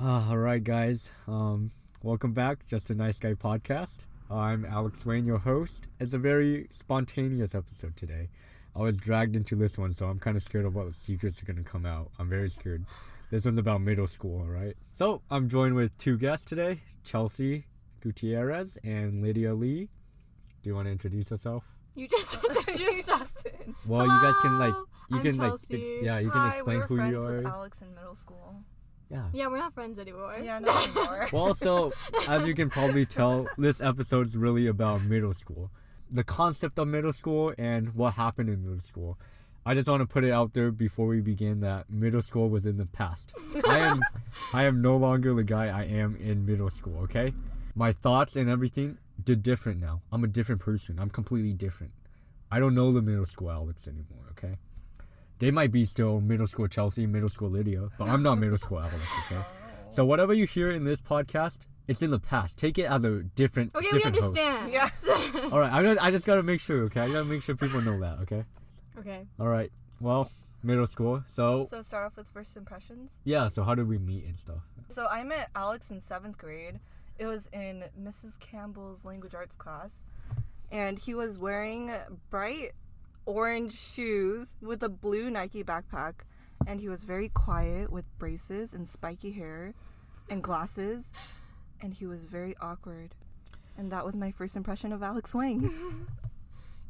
Alright guys, welcome back, Just a Nice Guy podcast. I'm Alex Wayne, your host. It's a very spontaneous episode today. I was dragged into this one, so I'm kind of scared of what the secrets are going to come out. I'm very scared. This one's about middle school, alright? So, I'm joined with two guests today, Chelsey Gutierrez and Lydia Lee. Do you want to introduce yourself? You just introduced us. Well, Hello, you guys can I'm can Chelsey. you can Hi, explain we were who friends you are. with Alex in middle school. Yeah, we're not friends anymore. Yeah, not anymore. Well, so, as you can probably tell, this episode's really about middle school. The concept of middle school and what happened in middle school. I just want to put it out there before we begin that middle school was in the past. I am no longer the guy I am in middle school, okay? My thoughts and everything, they're different now. I'm a different person. I'm completely different. I don't know the middle school Alex anymore, okay? They might be still middle school Chelsey, middle school Lydia, but I'm not middle school Alex, okay? So whatever you hear in this podcast, it's in the past. Take it as a different Okay, different we understand. Yes. Host. All right, I just gotta make sure, okay? I gotta make sure people know that, okay? Okay. All right. Well, middle school. So start off with first impressions. yeah. So how did we meet and stuff? So I met Alex in 7th grade. It was in Mrs. Campbell's language arts class. And he was wearing bright orange shoes with a blue Nike backpack. And he was very quiet with braces and spiky hair and glasses. And he was very awkward. And that was my first impression of Alex Wang.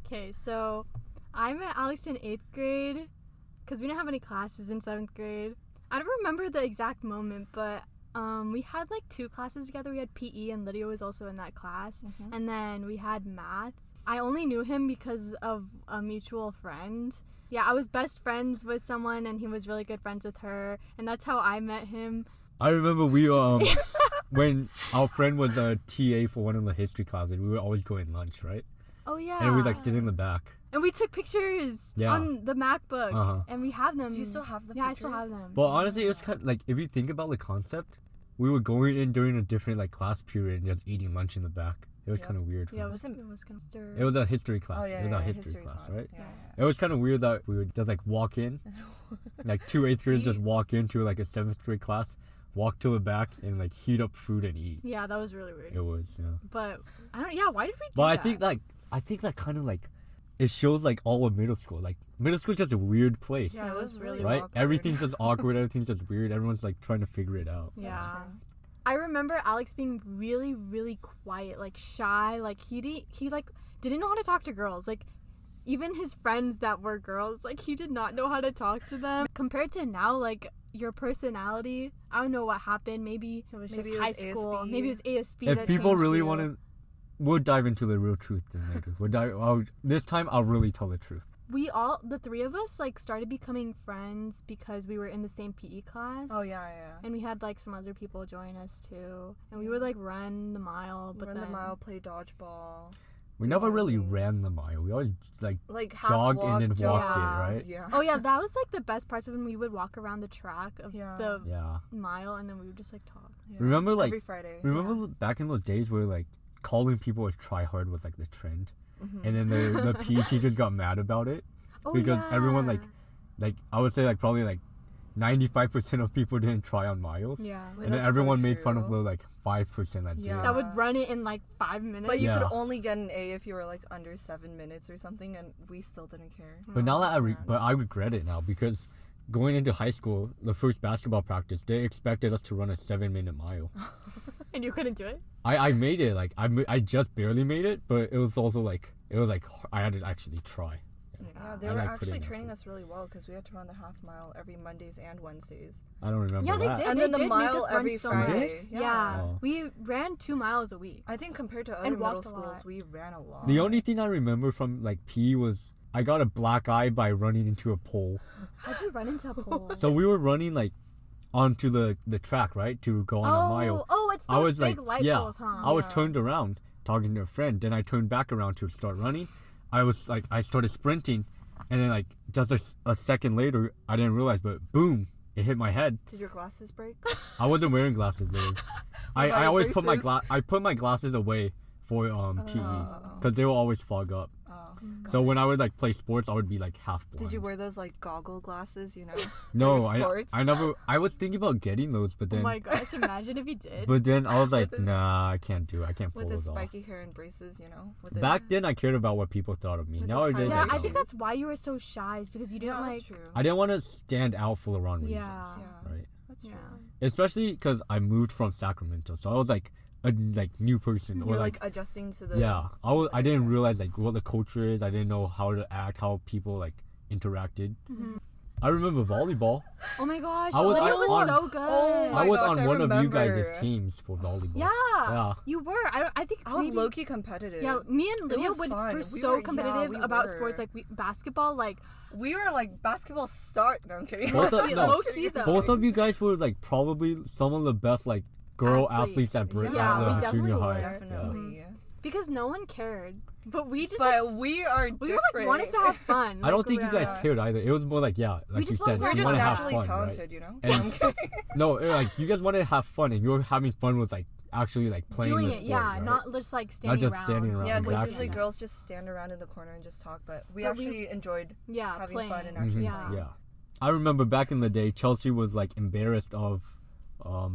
Okay, so I met Alex in 8th grade because we didn't have any classes in 7th grade. I don't remember the exact moment, but we had like 2 classes together. We had PE and Lydia was also in that class. Mhm. And then we had math. I only knew him because of a mutual friend. Yeah, I was best friends with someone and he was really good friends with her. And that's how I met him. I remember we when our friend was a TA for one of the history classes, we would always go in lunch, right? Oh, yeah. And we'd like sit in the back. And we took pictures Yeah. on the MacBook. Uh-huh. And we have them. Do you still have the Yeah, pictures? I still have them. But honestly, it was kind of like, if you think about the concept, we were going in during a different like class period and just eating lunch in the back. It was Yep. kind of weird. Yeah, it Was was it- kind of stir. It was a history class. Oh, yeah, it was yeah, a history class, right? Yeah, It was kind of weird that we would just like walk in, like 2 8th graders just walk into like a 7th grade class, walk to the back and like heat up food and eat. Yeah, that was really weird. It was, yeah. But I don't. Yeah, why did we do But I that? think that kind of like it shows like all of middle school. Like middle school is just a weird place, Yeah, it was really right? awkward. Everything's just awkward. Everything's just weird. Everyone's like trying to figure it out. Yeah. That's true. I remember Alex being really, really quiet, like shy. Like he didn't know how to talk to girls. Like even his friends that were girls, like he did not know how to talk to them. Compared to now, like your personality, I don't know what happened. Maybe it was Maybe just it high was school. ASB. Maybe it was ASB. If that people changed really you. want to, we'll dive into the real truth then later. This time I'll really tell the truth. The 3 of us, like started becoming friends because we were in the same PE class. Oh, yeah. And we had like some other people join us too, and we would like run the mile. But Run then the mile, play dodgeball. We Do never all really things. ran the mile. We always like Like half jogged and then walk, walked it, yeah. right? Yeah. Oh yeah, that was like the best parts when we would walk around the track of Yeah. the Yeah. mile, and then we would just like talk. Yeah. Remember, like- every Friday. Remember back in those days where like calling people a tryhard was like the trend, Mhm. and then the PE teachers got mad about it. Oh, Because everyone, yeah. like I would say like probably like 95% of people didn't try on miles, Yeah. Wait, and then that's so everyone made fun of true. the like 5% that did. Yeah. That would run it in like 5 minutes. But you Yeah. could only get an A if you were like under 7 minutes or something, and we still didn't care. But now that I regret it now because going into high school, the first basketball practice, they expected us to run a 7-minute mile. and you couldn't do it. I made it, like I just barely made it, but it was also like I had to actually try. Yeah, they I were like putting actually effort. training us really well because we had to run the half mile every Mondays and Wednesdays. I don't remember Yeah, they that. did. And they then the did make mile us run every so Friday. much. Yeah. Yeah. Oh. We ran 2 miles a week. I think compared to other And middle walked a lot. schools, we ran a lot. The only thing I remember from like PE was I got a black eye by running into a pole. How'd you run into a pole? So we were running like onto the track, right, to go on a mile. Oh, it's those I was big like, light yeah, poles, huh? I was Yeah. turned around talking to a friend. Then I turned back around to start running. I was like, I started sprinting, and then like just a second later, I didn't realize, but boom, it hit my head. Did your glasses break? I wasn't wearing glasses though. I about always your put my braces? I put my glasses away for PE because they will always fog up. Oh. So when I would like play sports, I would be like half blind. Did you wear those like goggle glasses? You know. No, for sports? I never. I was thinking about getting those, but Oh then. my gosh! Imagine if he did. But then I was like, With his- nah, I can't do it. I can't pull With his those off. spiky hair and braces, you know. With his- Back then, I cared about what people thought of me. With Nowadays, his yeah, highlights. I think that's why you were so shy, is because you didn't Yeah, like. that's true. I didn't want to stand out for the wrong reasons. Yeah. Yeah, Right. that's Yeah. true. Especially because I moved from Sacramento, so I was like a new person, You're or like adjusting to the. yeah. I didn't realize like what the culture is. I didn't know how to act, how people like interacted. Mm-hmm. I remember volleyball. Oh my gosh! I was Lydia on- was so good. Oh my I was gosh, on I one of you guys' remember. teams for volleyball. Yeah. Yeah. You were. I think I was maybe- low key competitive. Yeah, me and It Lydia was fun. were We so were- yeah, competitive we about were. sports, like basketball, like We were like basketball star. No, I'm kidding. Both of- low-key, no. low-key though. Both of you guys were like probably some of the best like girl athletes at Yeah, we at definitely junior were. high. Definitely. because no one cared, but we just But like, we are we different. were like wanted to have fun. I don't Like, think you guys Yeah. cared either. It was more like like you just said, wanted to We're you just want to have naturally fun, talented, right? you know. And- I'm kidding. No, like you guys wanted to have fun, and your having fun was like actually like playing doing the it, sport, yeah, right? not just like standing just around. standing around, Yeah, because exactly. usually girls just stand around in the corner and just talk, but we But we- actually enjoyed Yeah, having playing. fun and actually Yeah. playing. Yeah, I remember back in the day, Chelsey was like embarrassed of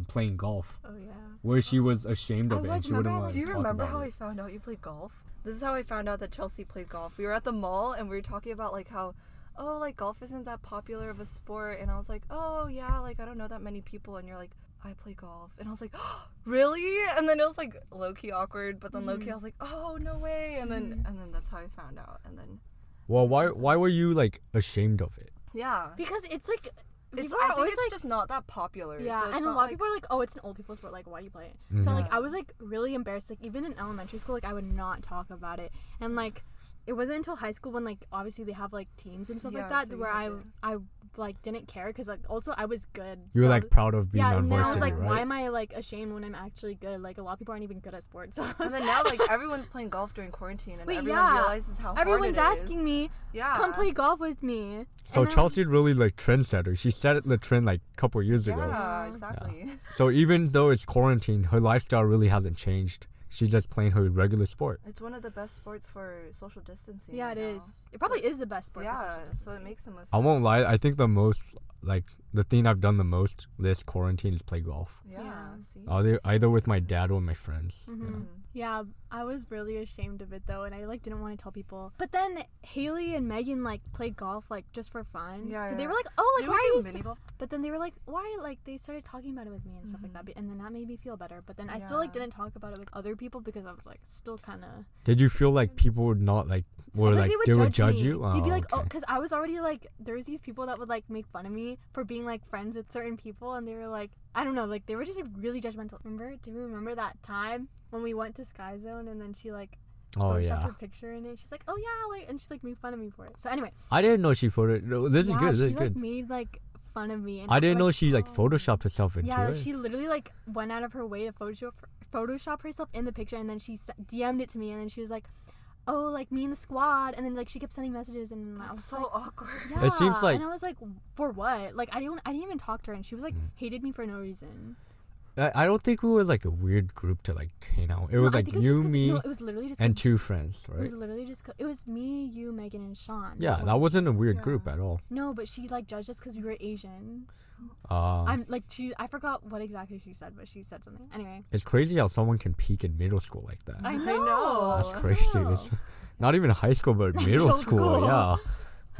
playing golf, Oh yeah. where she was ashamed of I it and was, she wouldn't remember, want Do to you talk remember about how it. I found out you played golf? This is how I found out that Chelsey played golf. We were at the mall and we were talking about like how, oh, like golf isn't that popular of a sport, and I was like, oh yeah, like I don't know that many people, and you're like, I play golf, and I was like, oh, really? And then it was like low key awkward, but then low key I was like, oh no way, and then that's how I found out, and then Well, why were you like ashamed of it? yeah, Because it's like it's people I are think always it's like just not that popular. yeah, so it's and a not lot like, of people are like, oh, it's an old people's sport. Like, why do you play it? So like, I was like really embarrassed. Like even in elementary school, like I would not talk about it, and like it wasn't until high school when like obviously they have like teams and stuff like Yeah, that so you where had I like didn't care because like also I was good. You were so like proud of being yeah, on and then I varsity, was like, right? why am I like ashamed when I'm actually good? Like a lot of people aren't even good at sports. So I and was then now like everyone's playing golf during quarantine, and Wait, everyone yeah. realizes how everyone's hard it is. asking me, Yeah, come play golf with me. So And then- Chelsea really like trendsetter. She set the trend like a couple years ago. Yeah, exactly. So even though it's quarantine, her lifestyle really hasn't changed. She's just playing her regular sport. It's one of the best sports for social distancing. Yeah, right it now. is. It probably is the best sport. for social Yeah, so distancing. it makes the most. I won't sense. lie. I think the most like the thing I've done the most this quarantine is play golf. Yeah. Yeah. See. Either with my dad or my friends. Mhm. Yeah, I was really ashamed of it though, and I like didn't want to tell people. But then Haley and Megan like played golf like just for fun. Yeah, so they yeah. were like, "Oh, like Did why we are you?" do mini golf? But then they were like, "Why?" Like they started talking about it with me and stuff like that, and then that made me feel better. But then I still like Yeah. didn't talk about it with other people because I was like still kind of. Did you feel like people would not like were like they would judge me. you? They'd be Oh, like, "Oh," okay. because I was already like, there was these people that would like make fun of me for being like friends with certain people, and they were like, I don't know, like they were just like, really judgmental. Do you remember that time when we went to Sky Zone and then she like Oh photoshopped yeah. her picture in it? She's like, oh yeah, like, and she like made fun of me for it. So anyway, I didn't know she photo. No, this is yeah, good. This she is like good. made like fun of me. And I didn't know like, she like oh. photoshopped herself into Yeah, it. she literally like went out of her way to Photoshop herself in the picture, and then she DM'd it to me, and then she was like, "Oh, like me and the squad," and then like she kept sending messages, and I was so like, awkward. yeah. It seems like- and I was like, for what? Like I didn't even talk to her, and she was like hated me for no reason. I don't think we were like a weird group to like hang out. It No, was I like think it was you, just 'cause- me, no, it was literally just and 'cause two friends, It right? was literally just it was me, you, Megan, and Sean. Yeah, that wasn't a weird group Yeah. at all. No, but she like judged us because we were Asian. Uh, I'm like I forgot what exactly she said, but she said something. Anyway, it's crazy how someone can peak in middle school like that. I I know. know. That's I crazy. know. It's not even high school, but middle Middle school. school. Yeah,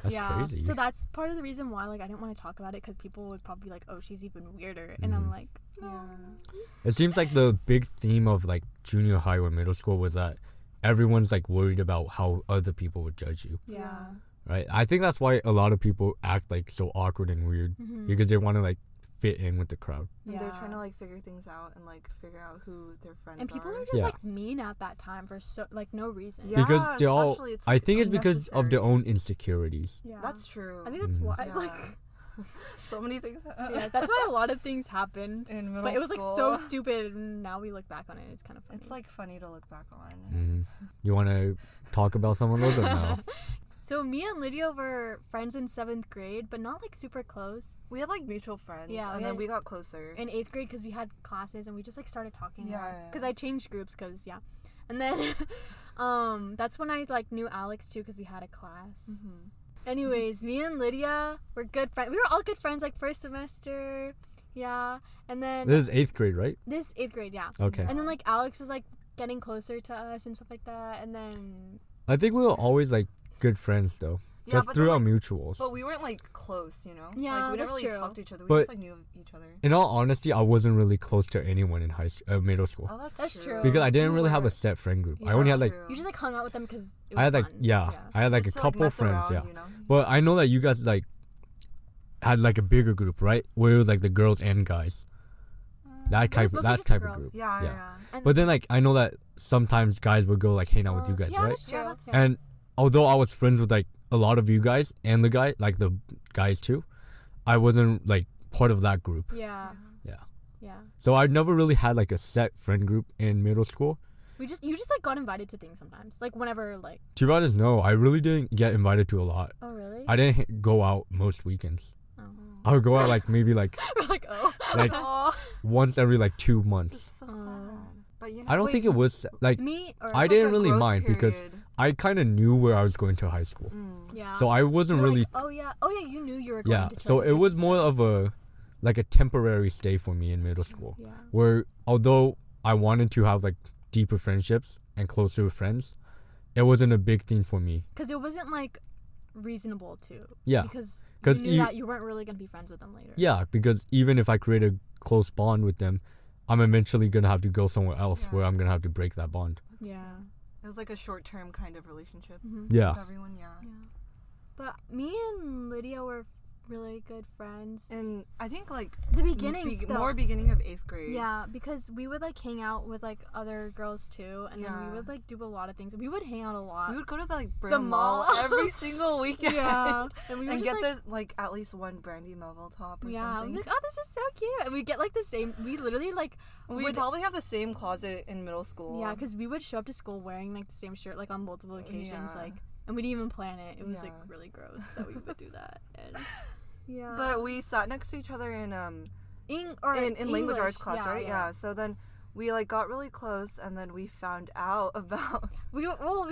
that's yeah. crazy. So that's part of the reason why like I didn't want to talk about it, because people would probably be like, oh, she's even weirder, and I'm like, no. Yeah. It seems like the big theme of like junior high or middle school was that everyone's like worried about how other people would judge you, Yeah. right? I think that's why a lot of people act like so awkward and weird Mhm. because they want to like fit in with the crowd. And they're Yeah. trying to like figure things out and like figure out who their friends And people are. are just Yeah. like mean at that time for so like no reason. Yeah. Because they all, especially it's, I like, think it's because of their unnecessary. own insecurities. Yeah. That's true. I think that's why Yeah. like So many things. yeah, that's why a lot of things happened. in middle But it was like so school. stupid, and now we look back on it, it's kind of funny. It's like funny to look back on. You want to talk about some of those or no? So me and Lydia were friends in 7th grade, but not like super close. We had like mutual friends, Yeah, and we then had- we got closer. In 8th grade, because we had classes and we just like started talking. Yeah, yeah. Because I changed groups, because yeah. And then that's when I like knew Alex too, because we had a class. Anyways, me and Lydia were good friends. We were all good friends like first semester. Yeah. And then This is 8th grade, right? this 8th grade, yeah. Okay. And then like Alex was like getting closer to us and stuff like that. And then I think we were always like good friends though. Yeah, Just but through then, our like, mutuals. But we weren't like close, you know? Yeah, like, we didn't that's really true. talk to each other. We But- just like knew of each other. In all honesty, I wasn't really close to anyone in middle school. Oh, that's That's true. true. Because I didn't You really have were. a set friend group. Yeah, I only had that's like true. you just like hung out with them because it was I had like fun. I had like Just a to, couple mess friends, around, yeah. you know? But I know that you guys like had like a bigger group, right? Where it was like the girls and guys. That It was type mostly that just the type of girls. group. Yeah, Yeah. yeah. And But then like I know that sometimes guys would go like hang out with you guys, yeah, right? that's true. Yeah, that's- And although I was friends with like a lot of you guys and the guys too, I wasn't like part of that group. yeah. Yeah. Yeah. So I never really had like a set friend group in middle school. You just like got invited to things sometimes. Like whenever like To be honest, no, I really didn't get invited to a lot. oh really? I didn't go out most weekends. Oh. I would go out like maybe like We're like oh. like Aw, once every like 2 it's months. so sad. But you know, I don't Wait, think it was like Me or I it's didn't a really growth mind because period. I kind of knew where I was going to high school. yeah. So I wasn't You're really like, oh yeah, you knew you were going yeah. to So Chelsey it or was sister. more of a like a temporary stay for me in middle school. Yeah. Where although I wanted to have like deeper friendships and closer friends, it wasn't a big thing for me. Because it wasn't like reasonable to. Yeah. Because 'Cause you knew you- that you weren't really gonna be friends with them later. Yeah, because even if I create a close bond with them, I'm eventually gonna have to go somewhere else where Yeah. I'm gonna have to break that bond. Yeah. It was like a short-term kind of relationship Yeah. with everyone, yeah. Yeah. But me and Lydia were really good friends. And I think like The beginning, though. more beginning of 8th grade. Yeah, because we would like hang out with like other girls too, and then Yeah. we would like do a lot of things. We would hang out a lot. We would go to the like Brand mall. Mall every single weekend. Yeah, and we would And just, get like, the like at least one Brandy Melville top or yeah, something. like oh this is so cute, and we get like the same. We literally like We would probably have the same closet in middle school. yeah, because we would show up to school wearing like the same shirt like on multiple occasions, Yeah. like, and we didn't even plan it. It was like Yeah. really gross that we would do that, and yeah. But we sat next to each other in in language English, arts class, right? Yeah. So then we like got really close, and then we found out about We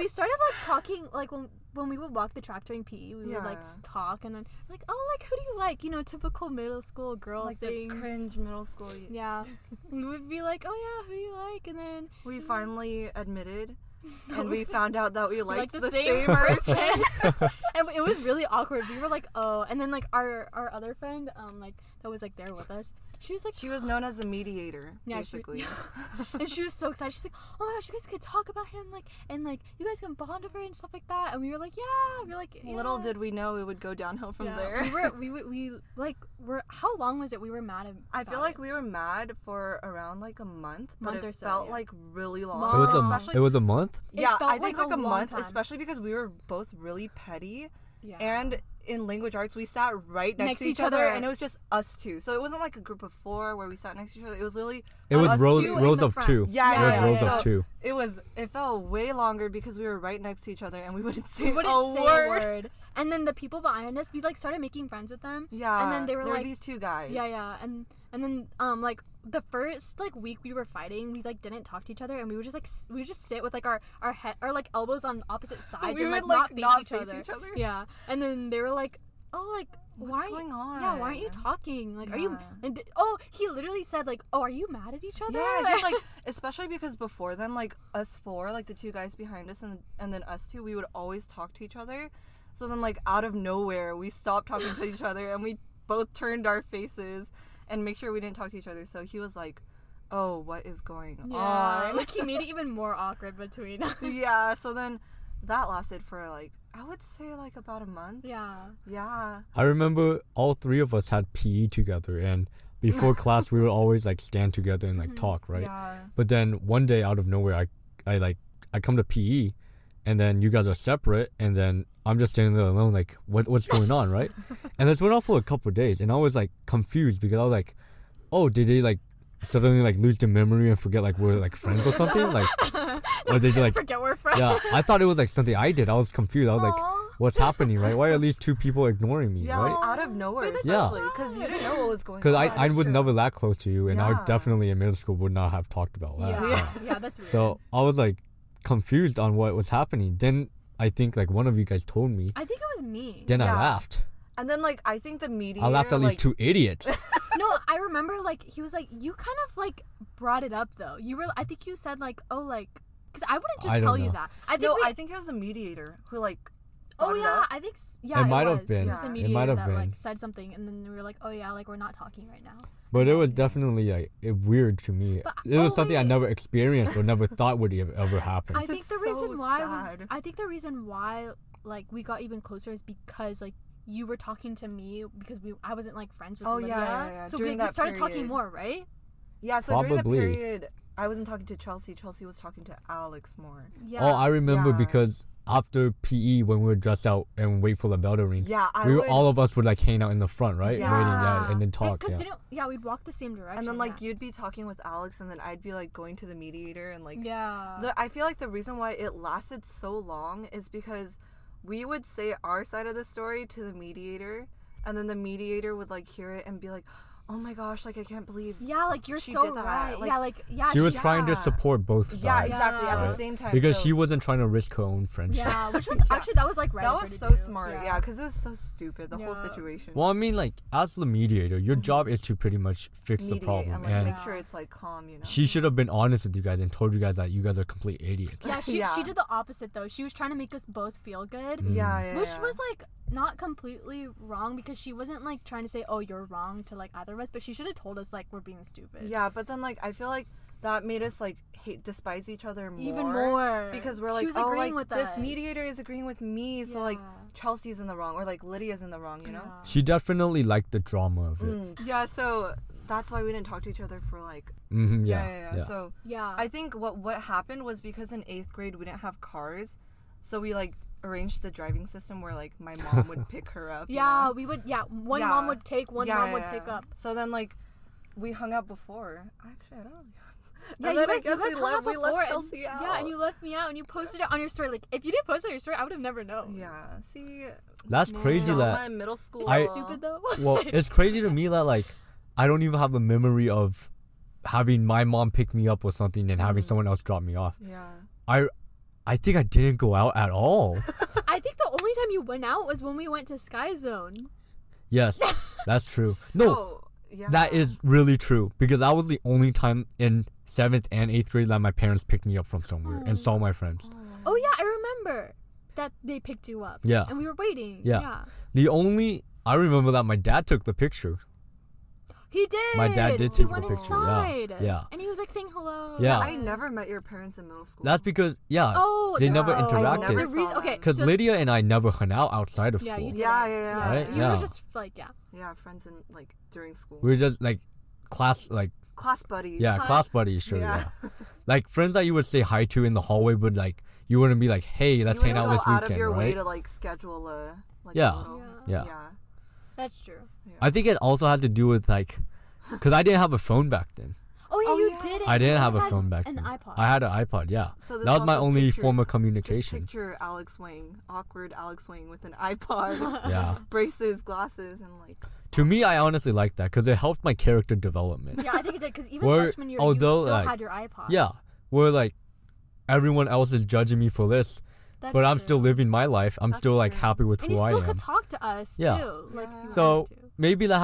started like talking like when we would walk the track during PE, we would like Yeah. talk, and then like oh like who do you like, you know, typical middle school girl like things. the cringe middle school. Yeah, we would be like, oh yeah, who do you like? And then We finally admitted, and we found out that we like liked the the same same person, person. and it was really awkward. We were like, oh, and then like our other friend, like that was like there with us. She was like, She was known as the mediator, Yeah, basically. and she was so excited. She's like, oh my gosh, you guys could talk about him, like, and like you guys can bond over it and stuff like that. And we were like, yeah, we were like, yeah. Little did we know it would go downhill from Yeah. there. We like were how long was it we were mad at? I feel like we were mad for around like a month, but Month it or so, felt yeah. like really long. Long. It was especially it was a month. It yeah, felt I think like like a a long month, time. especially because we were both really petty. Yeah. And in language arts, we sat right next to each other, and it was just us two. So it wasn't like a group of 4 where we sat next to each other. It was really It was us rows two. rows the of front. 2. Yeah, It was yeah, rows yeah. of So 2. it felt way longer because we were right next to each other and we wouldn't say, we wouldn't a, say word. a word. And then the people behind us, we like started making friends with them. Yeah, And then they were there like, these 2 guys. yeah, and then like the first like week we were fighting, we like didn't talk to each other, and we would just like we would just sit with like our head or like elbows on opposite sides We and like would, like, not face not face each each other. other. Yeah, and then they were like, oh like. What's why going on? Yeah, why aren't you talking? Like, are you? Yeah. And he literally said like, "Oh, are you mad at each other?" Yeah, just like especially because before then, like us 4, like the 2 guys behind us and then us 2, we would always talk to each other. So then, like out of nowhere, we stopped talking to each other and we both turned our faces and make sure we didn't talk to each other. So he was like, "Oh, what is going on?" like he made it even more awkward between us. Yeah. So then that lasted for like I would say like about a month. Yeah. Yeah. I remember all 3 of us had PE together, and before class we would always like stand together and like talk, right? Yeah. But then one day out of nowhere, I come to PE, and then you guys are separate, and then I'm just standing there alone, like what's going on, right? And this went on for a couple of days, and I was like confused because I was like, oh, did they like suddenly like lose their memory and forget like we're like friends or something, like, or they like Forget we're friends. yeah? I thought it was like something I did. I was confused. I was like, Aw. what's happening, right? Why are these 2 people ignoring me, Yeah, right? like out of nowhere, that's Yeah. especially because you didn't know what was going on. Because I That's was true. never that close to you, and I Yeah. definitely in middle school would not have talked about that. Yeah. Yeah, that's weird. So I was like, confused on what was happening. Then I think like one of you guys told me. I think it was me. Then I Yeah. laughed. And then like I think the mediator. I laughed at these two idiots. No, I remember like he was like, you kind of like brought it up though. You were, I think you said like, oh, like, because I wouldn't just I tell don't you know. that. I think No, we, I think it was the mediator who like. oh brought it yeah, up. I think yeah, It might have was. been. It was the Yeah. It mediator might have that been. like said something, and then we were like, oh yeah, like we're not talking right now. But it was definitely like weird to me. But- It was oh, something I wait. never experienced or never thought would ever happen. I think It's the reason so why sad. I think the reason why like we got even closer is because like you were talking to me because I wasn't like friends with Oh, Lydia. yeah. So During we that started talking period. more, right? Yeah, so during Probably. that period, I wasn't talking to Chelsey. Chelsea was talking to Alex more. Yeah. Oh, I remember Yeah. because after PE when we would dress out and wait for the bell to ring, Yeah, I we would. all of us would like hang out in the front, right? Yeah. Waiting, yeah, and then talk. Because Yeah. we'd walk the same direction. and then like yeah. you'd be talking with Alex, and then I'd be like going to the mediator, and like Yeah. I feel like the reason why it lasted so long is because we would say our side of the story to the mediator, and then the mediator would like hear it and be like, "Oh my gosh, like I can't believe." Yeah, like you're She so did that. right. Like, yeah, like yeah. She was Yeah. trying to support both sides. Yeah, exactly. At the Right. same time, Because so she wasn't trying to risk her own friendship. Yeah, which was actually that was like right. that of her was to so do. smart. Yeah, because it was so stupid the whole Yeah. situation. Well, I mean, like, as the mediator, your job is to pretty much fix the Mediate problem. and like And make sure it's like calm, you know. she should have been honest with you guys and told you guys that you guys are complete idiots. Yeah, she Yeah. did the opposite though. She was trying to make us both feel good, Yeah, which was like not completely wrong because she wasn't like trying to say, "Oh, you're wrong" to like either of us, but she should have told us like we're being stupid. Yeah, but then like I feel like that made us like despise each other more. Even more Because we're She like, was oh, agreeing like with this us. mediator is agreeing with me, so like Yeah. Chelsea's in the wrong, or like Lydia's in the wrong, you know? Yeah. She definitely liked the drama of it. Yeah, so that's why we didn't talk to each other for like Mm-hmm, yeah. So Yeah. I think what happened was because in 8th grade we didn't have cars, so we like arranged the driving system where like my mom would pick her up. you yeah, know? we would. Yeah, one Yeah. mom would take, one Yeah, mom would yeah, pick yeah. up. So then like we hung out before. Actually, I don't know. Yeah, And you then I guys, guess you guys we hung left- out we before, left and- Chelsea out. Yeah, and you left me out, and you posted it on your story. Like, if you didn't post it on your story, I would have never known. Yeah. See, That's crazy drama that. in middle school. Is that I- stupid though? Well, it's crazy to me that like I don't even have the memory of having my mom pick me up or something and having someone else drop me off. Yeah. I think I didn't go out at all. I think the only time you went out was when we went to Sky Zone. Yes, that's true. No, Oh, yeah. that is really true because that was the only time in 7th and 8th grade that my parents picked me up from somewhere and saw my friends. Oh yeah, I remember that they picked you up. Yeah. And we were waiting. Yeah. I remember that my dad took the picture. He did. My dad did He take the went picture, yeah. inside. Yeah. And he was like saying hello. Yeah. I never met your parents in middle school. That's because Oh, they never no. interacted. I never The reason, saw okay, them. Because so- Lydia and I never hung out outside of Yeah, school. you did. Yeah. Right? You Yeah. were just like, yeah. Yeah, friends in like during school. We were just like class Class buddies. class buddies, sure, Yeah. yeah. Like friends that you would say hi to in the hallway would like you wouldn't be like, hey, let's you hang out wouldn't this go out weekend, of your way right? to like schedule a like Yeah. a little, Yeah. That's true. I think it also had to do with like, because I didn't have a phone back then. Oh yeah, Oh, you yeah. did. I didn't have a phone back An then. iPod. I had an iPod, yeah. So this That was my also only picture- form of Just communication. picture Alex Wang, awkward Alex Wang with an iPod, Yeah. braces, glasses, and like. To me, I honestly liked that because it helped my character development. Yeah, I think it did because even Where- freshman year, although, you still like, had your iPod. Yeah. Where like everyone else is judging me for this, That's but I'm true. still living my life. I'm That's still like true. happy with And who you I still am. could talk to us Yeah. too. Like, if you So wanted to. maybe that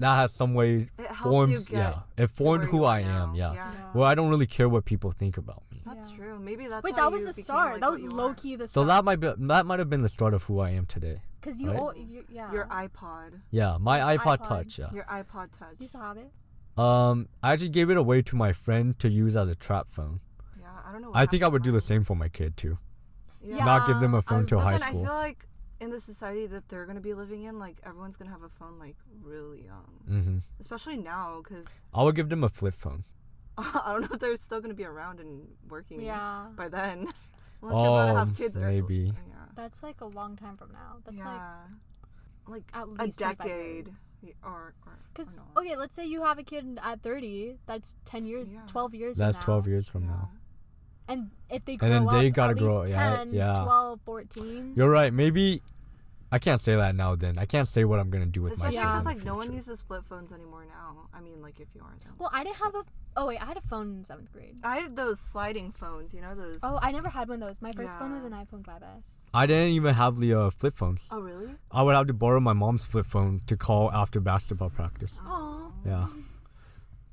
has some way It helped formed. you get Yeah, it to formed where who you are I am. now. Yeah. Yeah. Well, I don't really care what people think about me. That's Yeah. true. Maybe that's Wait, how that was you the became, start. like, That what was you low are. key the So start. that might have been the start of who I am today. Because you, right? yeah. Your iPod. Yeah, my Your iPod iPod. Touch. Yeah. Your iPod Touch. You still have it? I actually gave it away to my friend to use as a trap phone. Yeah, I don't know. What I think I happened would do the to same for my kid too. mine. Yeah. Not give them a phone till But high then school. I feel like in the society that they're gonna be living in, like everyone's gonna have a phone like really young, Mm-hmm. especially now, because I would give them a flip phone. I don't know if they're still gonna be around and working. Yeah. By then, unless you're about to have kids. maybe. Yeah. That's like a long time from now. That's Like at a least 25 decade, years. or Because, no. okay, let's say you have a kid at 30. That's 10 years, Yeah. 12 years That's from now. 12 years from Yeah. now. And if they grow then up, they gotta at grow- least yeah, 10, yeah. 12, 14. You're right. Maybe I can't say that now. Then I can't say what I'm gonna do with my Especially friends because in the like no one future. uses flip phones anymore now. I mean, like if you are though. Well, I didn't have a. Oh wait, I had a phone in 7th grade. I had those sliding phones, you know those. Oh, I never had one of those. My first phone was Yeah. an iPhone 5S. I didn't even have the flip phones. Oh really? I would have to borrow my mom's flip phone to call after basketball practice. Aw. Yeah.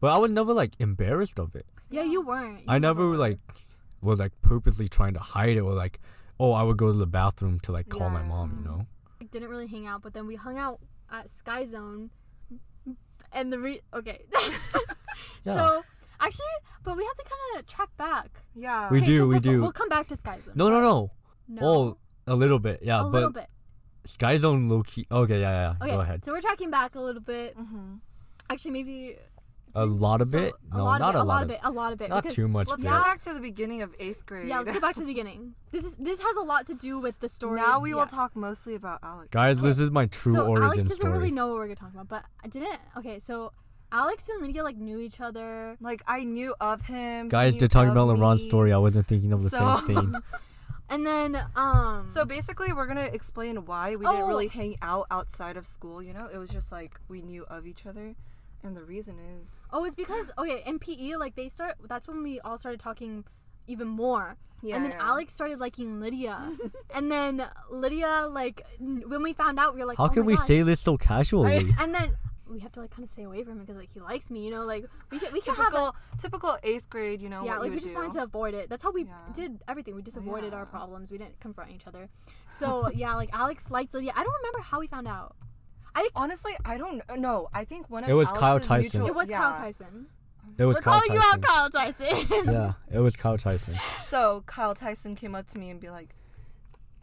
But I was never like embarrassed of it. Yeah, you weren't. I never were. like was like purposely trying to hide it or like, oh, I would go to the bathroom to like call my Yeah. mom, you know? Like, didn't really hang out, but then we hung out at Sky Zone. And okay. Yeah. So, actually, but we have to kind of track back. Yeah. We Okay, do, so we before- do. We'll come back to Sky Zone. No. No. Oh, a little bit, yeah. a but little bit. Sky Zone low key. Okay, yeah. Okay, Go ahead. so we're tracking back a little bit. Mm-hmm. Actually, maybe A lot of so- it? a No, lot not of it, a lot of it. a lot of it. Not because- too much. Let's bit. go back to the beginning of 8th grade. Yeah, let's go back to the beginning. This has a lot to do with the story. Now we yeah. will talk mostly about Alex. Guys, this is my true So origin Alex doesn't story. really know what we're gonna talk about, but I didn't. Okay, so Alex and Lydia like knew each other. Like I knew of him. Guys, he they're talking knew about of LeBron's me. story. I wasn't thinking of the So- same thing. And then So basically, we're gonna explain why we didn't really hang out outside of school. You know, it was just like we knew of each other, and the reason is it's because in PE like that's when we all started talking even more. Yeah, and then yeah. Alex started liking Lydia. And then Lydia like when we found out we were like, How oh can my we gosh. say this so casually? And then we have to like kind of stay away from him because like he likes me, you know, like we can have a, typical 8th grade. You know, yeah, what like you we would just do. wanted to avoid it. That's how we Yeah. did everything. We just avoided our Yeah. problems. We didn't confront each other. So yeah, like Alex liked Lydia. I don't remember how we found out. Honestly, I don't know. I think one of It was Alex's Kyle Tyson. mutual- It was yeah. Kyle Tyson. It was We're Kyle calling you Tyson. out, Kyle Tyson. Yeah, it was Kyle Tyson. So Kyle Tyson came up to me and be like,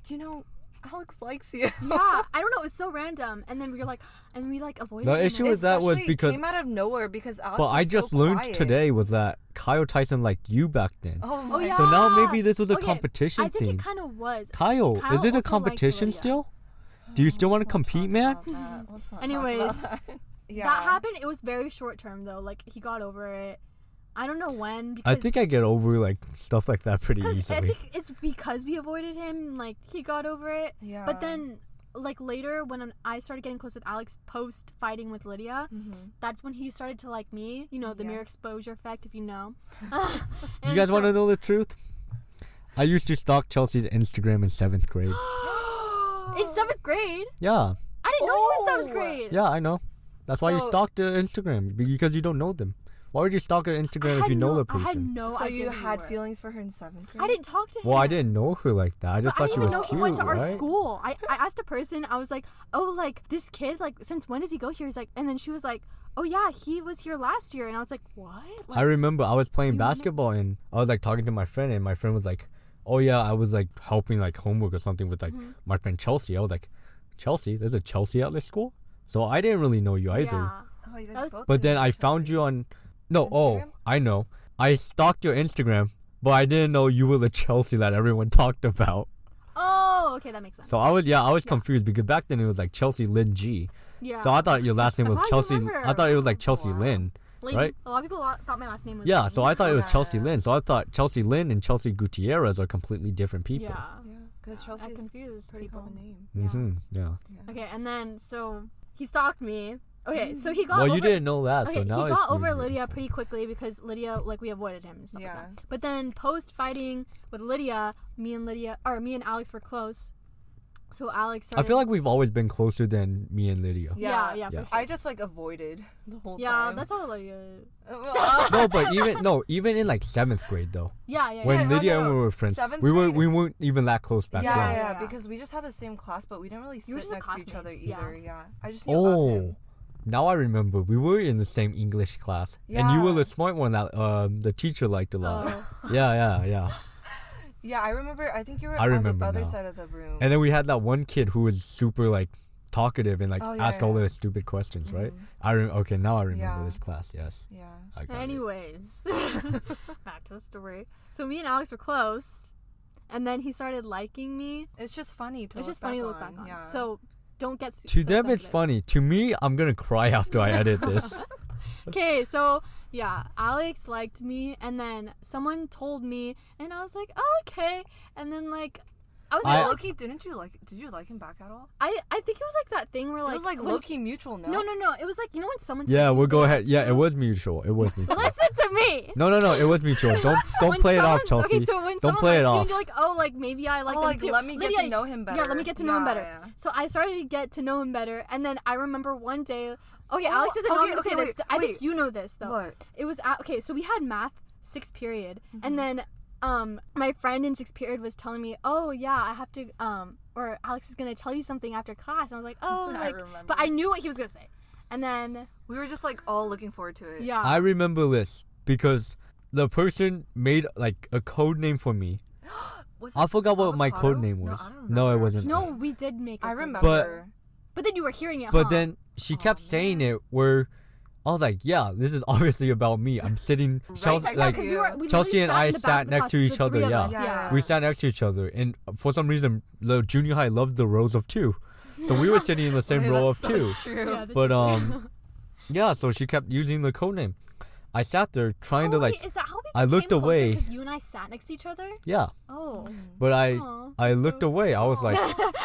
"Do you know, Alex likes you." Yeah, I don't know. It was so random, and then we were like, avoided. The him. issue was that was Especially because- came out of nowhere because Alex. But was I just so learned quiet. today was that Kyle Tyson liked you back then. Oh my yeah. So now maybe this was a Okay, competition I think thing. it kind of was. Kyle, Kyle is it a also liked competition Lydia. still? Do you still want to Let's not compete, talk man? about that. Let's not talk Anyways, about that. Yeah. That happened. It was very short term though. Like he got over it. I don't know when. Because I think I get over like stuff like that pretty I easily. think it's because we avoided him. Like he got over it. Yeah. But then, like later when I started getting close with Alex post fighting with Lydia, that's when he started to like me. You know the Yeah. mirror exposure effect, if you know. You guys want to know the truth? I used to stalk Chelsea's Instagram in 7th grade. In 7th grade, Yeah, I didn't know you in Oh. 7th grade. yeah, I know. That's why you So- stalked the Instagram because you don't know them. Why would you stalk her Instagram if I you know the I had person? no So idea you who had were. feelings for her in 7th grade? I didn't talk to him. Well, I didn't know her like that. I just But I thought she didn't was even know cute, he went to our right? school. I asked a person, I was like, oh, like, this kid, like, since when does he go here? He's like, and then she was like, oh, yeah, he was here last year. And I was like, what? Like, I remember I was playing You remember? basketball and I was like talking to my friend and my friend was like, oh yeah, I was like helping like homework or something with like Mm-hmm. my friend Chelsey. I was like, Chelsea? There's a Chelsea at this school? So I didn't really know you either. yeah. Oh, you guys That was- both But didn't then know I each found other. you on Instagram? I know. I stalked your Instagram, but I didn't know you were the Chelsea that everyone talked about. Oh, okay, that makes sense. So I was Yeah. confused because back then it was like Chelsea Lynn G. Yeah. So I thought your last name was Wow, you Chelsea. remember. I thought it was like Chelsea Wow. Lynn. Lynn. right? A lot of people thought my last name was Yeah, Lynn. so I thought it was Yeah, Chelsea yeah. Lynn. So I thought Chelsea Lynn and Chelsea Gutierrez are completely different people. Yeah. Yeah, because I Chelsea's confused pretty people. common name. Mm-hmm. Yeah. Yeah. Okay, and then, so, he stalked me. Okay, so he got Well, over... you didn't know that, Okay, so now he it's got over really Lydia important. pretty quickly because Lydia, like, we avoided him and stuff Yeah. like that. But then post fighting with Lydia, me and Alex were close. So Alex started... I feel like we've always been closer than me and Lydia. Yeah, Yeah. for sure. I just like avoided the whole Yeah, time. that's how Lydia... No, but even in like 7th grade though, Yeah. when no, Lydia no. and we were friends, 7th we grade? weren't even that close back yeah, then. yeah, Yeah. because we just had the same class, but we didn't really You were sit just next to each other classmates, either. yeah. Yeah, I just knew about him. Oh, now I remember. We were in the same English class, and you were Yeah. the smart one that the teacher liked a lot. Oh. Yeah. Yeah, I remember. I think you were I on remember the other now. side of the room. And then we had that one kid who was super like talkative and like Oh, yeah, ask all yeah. the stupid questions, right? Mhm. Okay, now I remember Yeah. this class. Yes. Yeah. I got it. Anyways, back to the story. So me and Alex were close, and then he started liking me. It's just funny to It's look just funny to look back back on. Yeah. So don't get To them, it's funny. To me, I'm gonna cry after I edit this. Okay, so yeah, Alex liked me, and then someone told me, and I was like, oh, okay. And then like I was I- Low-key, did you like him back at all? I think it was like that thing where like It was like when low-key mutual, no? No. It was like, you know when someone Yeah, tells you we'll go they ahead. like Yeah, you? it was mutual. It was mutual. Listen to me. No, it was mutual. Don't When play it off, someone- Chelsea. Okay, so when Don't someone play it likes you off. and you're like, oh, like maybe I like Oh, them like, too. let me get to know him better. Yeah, let me get to know him better. Yeah. So I started to get to know him better, and then I remember one day. Okay, Oh, Alex doesn't know I'm okay, gonna say okay, this. wait, I think wait. you know this though. What? It was okay. So we had math 6th period, and then my friend in 6th period was telling me, oh yeah, I have to or Alex is gonna tell you something after class. And I was like, oh, I like, remember. but I knew what he was gonna say, and then We were just like all looking forward to it. yeah, I remember this because the person made like a code name for me. Was I it forgot what my avocado? code name No, was. I don't No, it remember. wasn't. no, we did make it. I for him. remember. But then you were hearing it. But huh? then she kept Oh, saying man. it where I was like, yeah, this is obviously about me. I'm sitting Chelsea, next like to we you. were, we Chelsea literally and I in the back sat of the next class, to each the other, three of yeah. us, Yeah. we sat next to each other, and for some reason the junior high loved the rows of 2. So we were sitting in the same Wait, row of that's 2. so true. Yeah, that's But okay. yeah, so she kept using the code name. I sat there trying to wait, like is that how we I looked away. because you and I sat next to each other? yeah, Oh. but I Aw, looked so away. I was like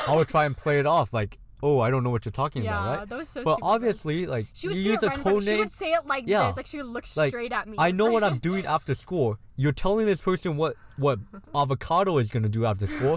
I would try and play it off like, oh, I don't know what you're talking Yeah, about, right? that was so But stupid. obviously, like She would you say use it a right in front code of- She name. would say it like Yeah. this, like she would look Like, straight at me. I know what I'm doing after school. You're telling this person what avocado is gonna do after school.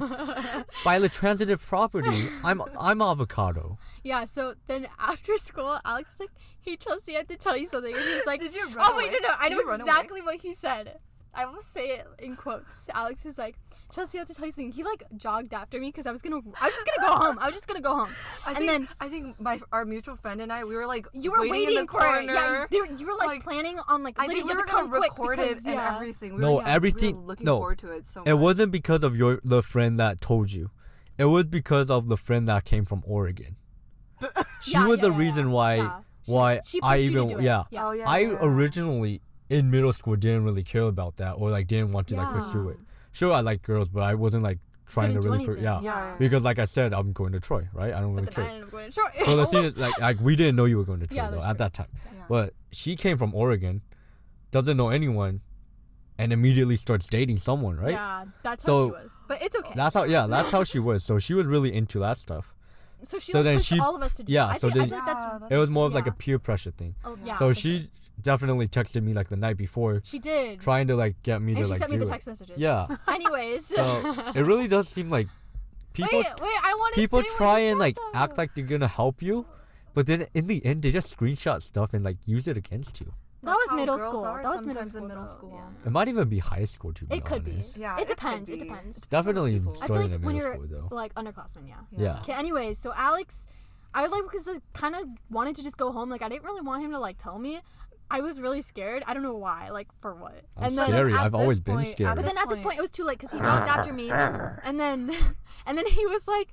By the transitive property, I'm avocado. Yeah, so then after school, Alex was like, hey, Chelsea, I have to tell you something. And he was like, Did you run oh, wait, away? no, I Did know you run exactly what he said. I will say it in quotes. Alex is like, Chelsea, I have to tell you something. He like jogged after me because I was just gonna go home. I I think our mutual friend and I, we were like you were waiting in the for it. corner. Yeah, you were like planning on like, I Lydia, think we you were have to come gonna quick record because, it and yeah. everything. We No, were just everything- really looking no. forward to it so much. It wasn't because of the friend that told you. It was because of the friend that came from Oregon. She Yeah, was yeah, the yeah, reason yeah. why Yeah. why She I pushed you to even do it. yeah. Yeah. Oh, yeah. I yeah. originally in middle school didn't really care about that or like didn't want to like Yeah. pursue it. Sure, I like girls, but I wasn't like trying Didn't to do really anything. yeah. Yeah. Because like I said, I'm going to Troy, right? I don't really But then I care. ended up going to Troy. But the thing is, like we didn't know you were going to Troy Yeah, though that's at true. that time. Yeah. But she came from Oregon, doesn't know anyone, and immediately starts dating someone, right? Yeah, that's So, how she was. But it's okay. That's how she was. So she was really into that stuff. So she so like, then pushed she- all of us to do yeah, it. I so think, then- I think that's... Yeah, It was more of like a yeah. peer pressure thing. Oh, yeah. So for she sure. definitely texted me like the night before, She did. trying to like get me And to she like sent me do the it. text messages. Yeah. Anyways. So it really does seem like people wait, I want to people say try what you and said, like though. act like they're gonna help you, but then in the end they just screenshot stuff and like use it against you. That was That's how middle girls school. are That was middle sometimes school. in middle though, school. yeah. It might even be high school to be It could be. honest. Yeah, It it could depends. It be. depends. Definitely People. I feel starting like in when middle you're school though. like underclassmen, yeah. Yeah. Okay. Anyways, so Alex, I like because I kind of wanted to just go home. Like I didn't really want him to like tell me. I was really scared. I don't know why. Like for what? I'm then, scary. at I've this always been point- scared. But then at this point- point it was too late because he jogged after me, and then he was like,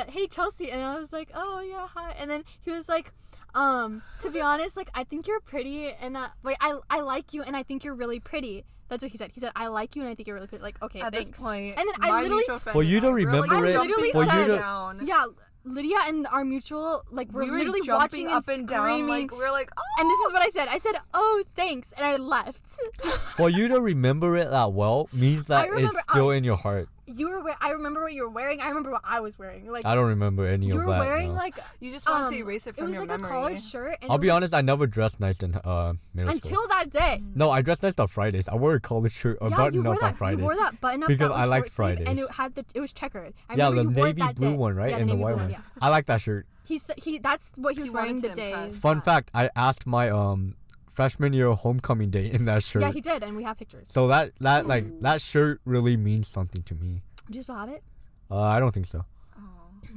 hey Chelsea, and I was like, oh yeah, hi, and then he was like, to be honest, like I think you're pretty, and like I like you, and I think you're really pretty. That's what he said. He said, I like you, and I think you're really pretty. Like okay, At thanks. this point, and then I my literally, mutual friend For you and to I were, remember like, it- jumping literally up said- and down. yeah, Lydia and our mutual like were We were literally jumping watching up and and down. screaming. Like we were like, oh. And this is what I said. I said, "Oh, thanks," and I left. For you to remember it that well means that I remember it's still us. in your heart. I remember what you were wearing. I remember what I was wearing. Like I don't remember any you of were that. wearing no. like You just wanted to erase it it from was your like memory. a collared shirt. And I'll it be was- honest, I never dressed nice in middle school. until that day. No, I dressed nice on Fridays. I wore a collared shirt, a Yeah, you button wore up that. on Fridays. You wore that button up Because that I was liked short sleeve, and Fridays. it was checkered. I Yeah, remember the you wore it navy that blue day. one, right? Yeah, And the navy white blue one. Yeah. I like that shirt. That's what he was He wearing wanted the to day. impress. Fun fact, I asked my freshman year homecoming day in that shirt. Yeah, he did, and we have pictures. So that shirt really means something to me. Do you still have it? I don't think so.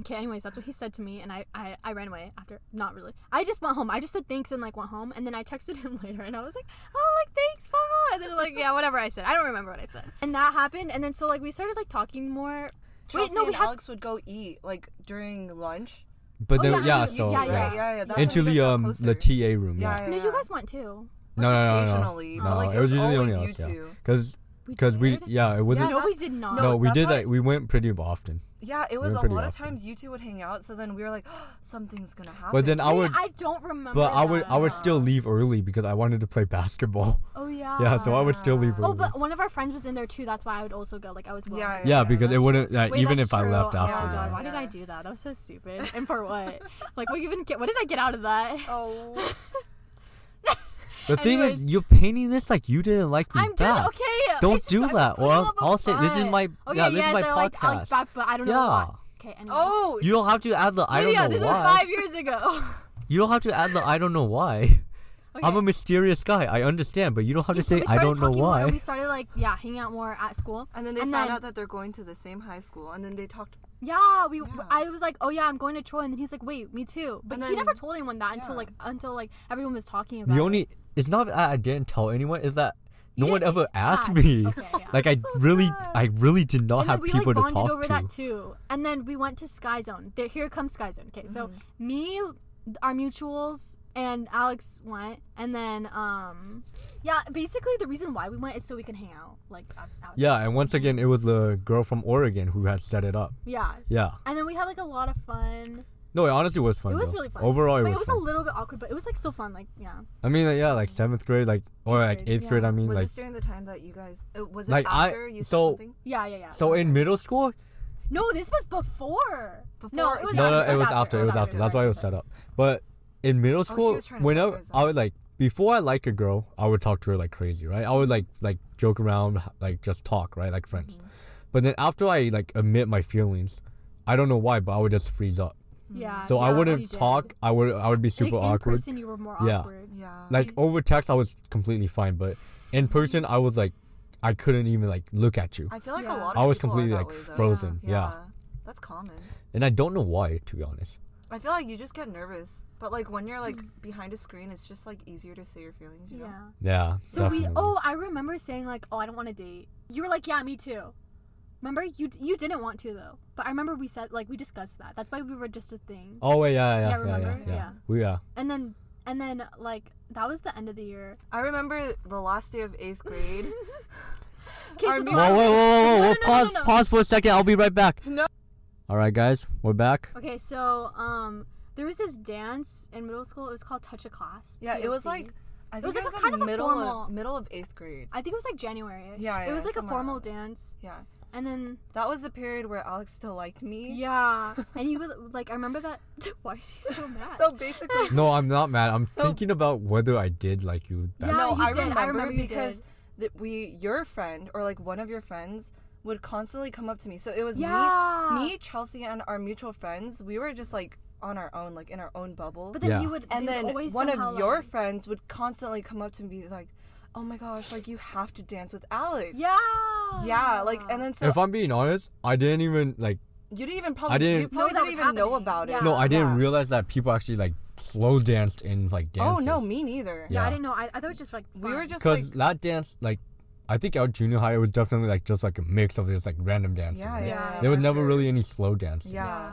Okay, anyways, that's what he said to me, and I ran away after. Not really. I just went home. I just said thanks and like went home, and then I texted him later, and I was like, oh, like thanks, mama, and then like yeah, whatever I said. I don't remember what I said. And that happened, and then so like we started like talking more. Chelsey Wait, no, we and had Alex would go eat like during lunch. But Oh, then yeah, yeah, you- so yeah, yeah. That's into when you guys got the closer. TA room. Yeah, Yeah. yeah. No, you guys went too. No. Occasionally, No, but like it was usually always only you us. Yeah. two. Because we did? it wasn't. Yeah, No, we that's- did not. No, we that's did why- that. We went pretty often. Yeah, it was were a pretty lot of often. times you two would hang out. So then we were like, oh, something's gonna happen. But then I Wait, would, I don't remember. but I would that. still leave early because I wanted to play basketball. Oh yeah. Yeah, so I would still leave early. Oh, but one of our friends was in there too. That's why I would also go. Like I was willing. Yeah, to Yeah, because it that's wouldn't. true. Even that's if I true. left Oh after. my god, Yeah. why did I do that? That was so stupid. And for what? Like, what even get? What did I get out of that? Oh. The thing is, Anyways. you're painting this like you didn't like me I'm back. just okay. Don't do I'm that, or putting else up a I'll say this is front. my Okay, yeah. This yes, is my I liked Alex podcast. back, but I don't know Yeah. why. Okay, anyway. Oh. You don't have to add the I don't Lydia, know this why. was 5 years ago. You don't have to add the I don't know why. Okay. I'm a mysterious guy. I understand, but you don't have to So say we I started don't know talking more, why. and we started like hanging out more at school. And then they found out that they're going to the same high school, and then they talked. Yeah, Yeah. I was like, oh yeah, I'm going to Troy, and then he's like, wait, me too. But And he then- never told anyone that until yeah. everyone was talking about The it. only it's not that I didn't tell anyone. Is that no You one didn't ever asked ask. me. Okay, yeah. Like I So really sad. did not And have then we people like to bonded talk over to. that too. And then we went to Sky Zone. Here comes Sky Zone. Okay, so me, our mutuals, and Alex went, and then yeah, basically the reason why we went is so we can hang out like outside. Yeah, and once again, it was the girl from Oregon who had set it up. Yeah. Yeah. And then we had like a lot of fun. No, it honestly was fun. It was though. really fun. Overall, But it it was was fun. a little bit awkward, but it was like still fun. Like yeah. I mean, like 7th grade, like or like 8th grade. yeah. I mean, Was like this during the time that you guys? Was it Like, after you said so- something? Yeah. so in middle school. No, this was before. No, it was No, after. it was after. It was after. That's why it was set up. But in middle school, was trying to whenever set us I would like before I like a girl, I would talk to her like crazy, right? I would like joke around, like just talk, right, like friends. But then after I like admit my feelings, I don't know why, but I would just freeze up. Yeah. So I yeah, you wouldn't did. talk. I would be super like, in awkward. person, you were more Yeah. awkward. Yeah. Like over text, I was completely fine, but in person, I was like, I couldn't even like look at you, I feel like Yeah. a lot of I was people completely, are that like, way, though. frozen. Yeah. That's common. and I don't know why, to be honest. I feel like you just get nervous, but like when you're like behind a screen, it's just like easier to say your feelings. You know? Yeah. Yeah. So definitely. I remember saying like, oh, I don't want to date. You were like, yeah, me too. Remember, you didn't want to though. But I remember we said like we discussed that. That's why we were just a thing. Oh wait, yeah. remember? Yeah. Yeah. And then like that was the end of the year. I remember the last day of 8th grade. Okay, so the Whoa, last whoa. No. Pause for a second. I'll be right back. No. All right, guys, we're back. Okay, so there was this dance in middle school. It was called Touch a Class. Yeah, it was TFC. like I think was it like was a kind of a middle formal- middle of 8th grade. I think it was like January-ish. Yeah, It was like a somewhere formal around there. dance. Yeah, And then that was the period where Alex still liked me. yeah, and he would like I remember that. Why is he so mad? So basically, No, I'm not mad. I'm So- thinking about whether I did like you back. Yeah, no, you I did. remember, I remember you because did. your friend or like one of your friends would constantly come up to me. So it was Yeah. me, Chelsey, and our mutual friends. We were just like on our own, like in our own bubble. But then Yeah. he would. And they then would always one of somehow, your like, friends would constantly come up to me like, "Oh my gosh, like you have to dance with Alex." Yeah. Yeah, like and then so If I'm being honest, I didn't even like. you didn't even I probably didn't- you probably know that didn't was even know happening. about it. Yeah. No, I didn't Yeah. realize that people actually like slow danced in like Oh dances. no, me neither. Yeah, Yeah. I didn't know. I thought it was just like We fun. were just like Because that dance, like, I think our junior high, it was definitely like just like a mix of just like random dancing. yeah, right? yeah. There was for never sure. really any slow dance. Yeah.